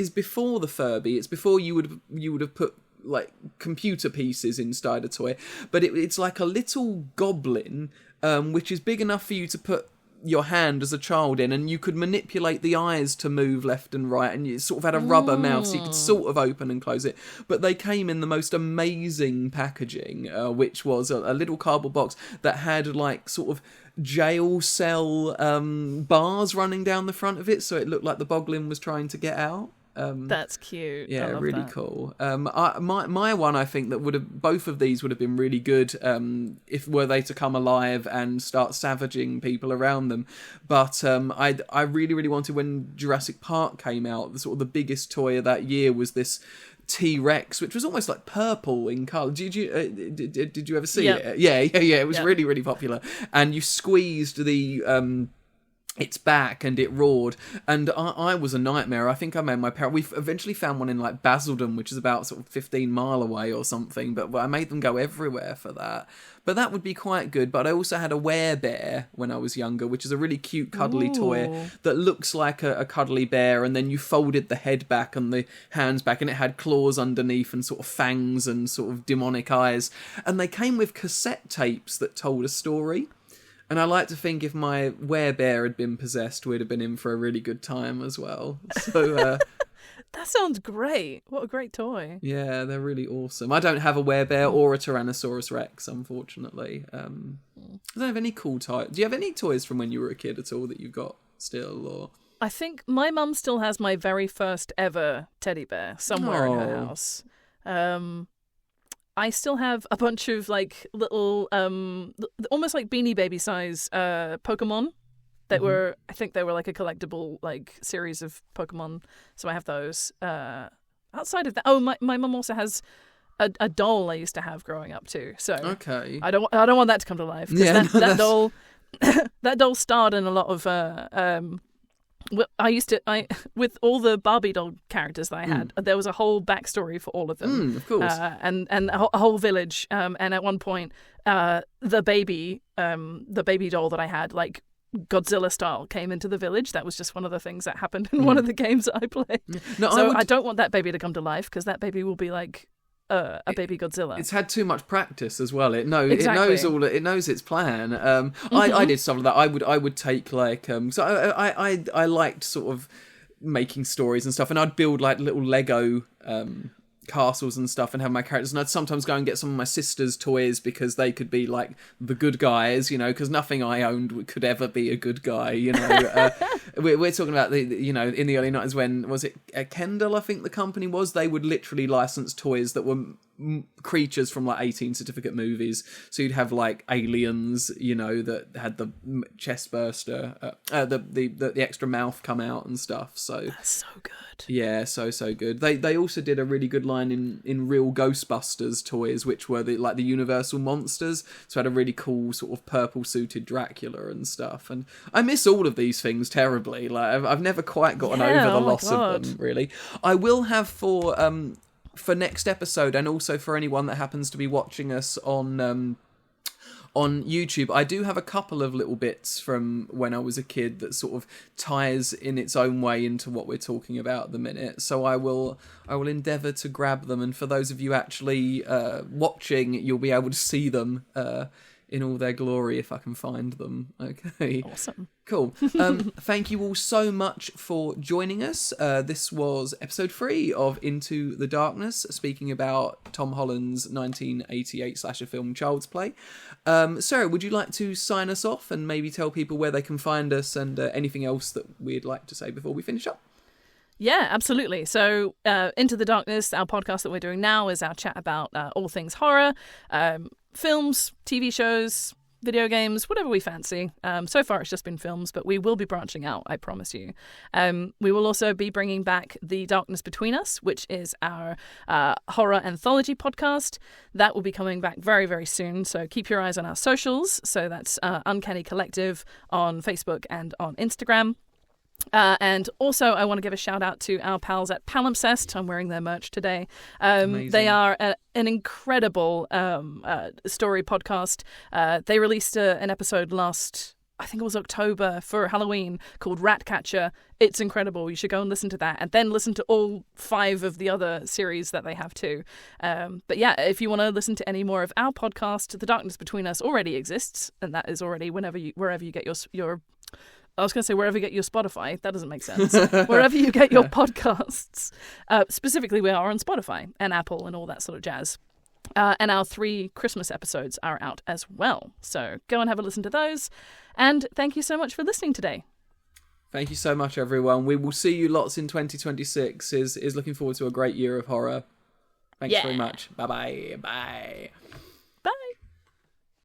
before the Furby. It's before you would have put like computer pieces inside a toy, but it's like a little goblin, which is big enough for you to put your hand as a child in, and you could manipulate the eyes to move left and right, and you sort of had a rubber mouth, so you could sort of open and close it. But they came in the most amazing packaging, which was a little cardboard box that had like sort of jail cell bars running down the front of it, so it looked like the Boglin was trying to get out. That's cute. Yeah, really that. Cool. My one, I think that both of these would have been really good if were they to come alive and start savaging people around them. But I really, really wanted, when Jurassic Park came out, the biggest toy of that year was this T-Rex, which was almost like purple in colour. Did you ever see it? Yeah. It was really, really popular. And you squeezed the its back and it roared, and I was a nightmare. I think I made my parents... We eventually found one in like Basildon, which is about sort of 15 mile away or something, but I made them go everywhere for that. But that would be quite good. But I also had a werebear when I was younger, which is a really cute cuddly toy that looks like a cuddly bear, and then you folded the head back and the hands back, and it had claws underneath and sort of fangs and sort of demonic eyes, and they came with cassette tapes that told a story. And I like to think if my werebear had been possessed, we'd have been in for a really good time as well. So that sounds great. What a great toy. Yeah, they're really awesome. I don't have a werebear or a Tyrannosaurus Rex, unfortunately. I don't have any cool toys. Do you have any toys from when you were a kid at all that you've got still? Or I think my mum still has my very first ever teddy bear somewhere in her house. I still have a bunch of like little, almost like Beanie Baby size Pokemon that were, I think they were like a collectible like series of Pokemon. So I have those. Outside of that, my mum also has a doll I used to have growing up too. So okay, I don't want that to come to life, because that doll that doll starred in a lot of with all the Barbie doll characters that I had, there was a whole backstory for all of them. Of course. And a whole village. And at one point, the baby doll that I had, like Godzilla style, came into the village. That was just one of the things that happened in one of the games that I played. No, I don't want that baby to come to life, because that baby will be like a baby Godzilla. It's had too much practice as well. It knows it knows its plan. I did some of that. I would take like so I liked sort of making stories and stuff, and I'd build like little Lego castles and stuff and have my characters, and I'd sometimes go and get some of my sister's toys because they could be like the good guys, because nothing I owned could ever be a good guy, we're talking about in the early 90s when, was it Kendall, I think the company was, they would literally license toys that were creatures from like 18 certificate movies. So you'd have like aliens, that had the chest burster, the extra mouth come out and stuff. So that's so good. Yeah, so good. They also did a really good line in real Ghostbusters toys, which were the Universal monsters. So had a really cool sort of purple suited Dracula and stuff. And I miss all of these things terribly. Like I've never quite gotten over the loss of them. Really, I will have for next episode, and also for anyone that happens to be watching us on YouTube, I do have a couple of little bits from when I was a kid that sort of ties in its own way into what we're talking about at the minute. So I will endeavour to grab them, and for those of you actually watching, you'll be able to see them in all their glory if I can find them. Okay. Awesome. Cool. Thank you all so much for joining us. This was episode 3 of Into the Darkness, speaking about Tom Holland's 1988 slasher film Child's Play. Sarah, would you like to sign us off and maybe tell people where they can find us and anything else that we'd like to say before we finish up? Yeah, absolutely. So Into the Darkness, our podcast that we're doing now, is our chat about all things horror, films, TV shows, video games, whatever we fancy. So far it's just been films, but we will be branching out, I promise you. We will also be bringing back The Darkness Between Us, which is our horror anthology podcast. That will be coming back very, very soon, so keep your eyes on our socials. So that's Uncanny Collective on Facebook and on Instagram. And also, I want to give a shout out to our pals at Palimpsest. I'm wearing their merch today. They are an incredible story podcast. They released an episode last, I think it was October, for Halloween, called Ratcatcher. It's incredible. You should go and listen to that, and then listen to all 5 of the other series that they have too. But yeah, if you want to listen to any more of our podcast, The Darkness Between Us already exists, and that is already wherever you get your I was going to say wherever you get your Spotify. That doesn't make sense. Wherever you get your podcasts. Specifically, we are on Spotify and Apple and all that sort of jazz. And our 3 Christmas episodes are out as well. So go and have a listen to those. And thank you so much for listening today. Thank you so much, everyone. We will see you lots in 2026. Is looking forward to a great year of horror. Thanks very much. Bye-bye. Bye.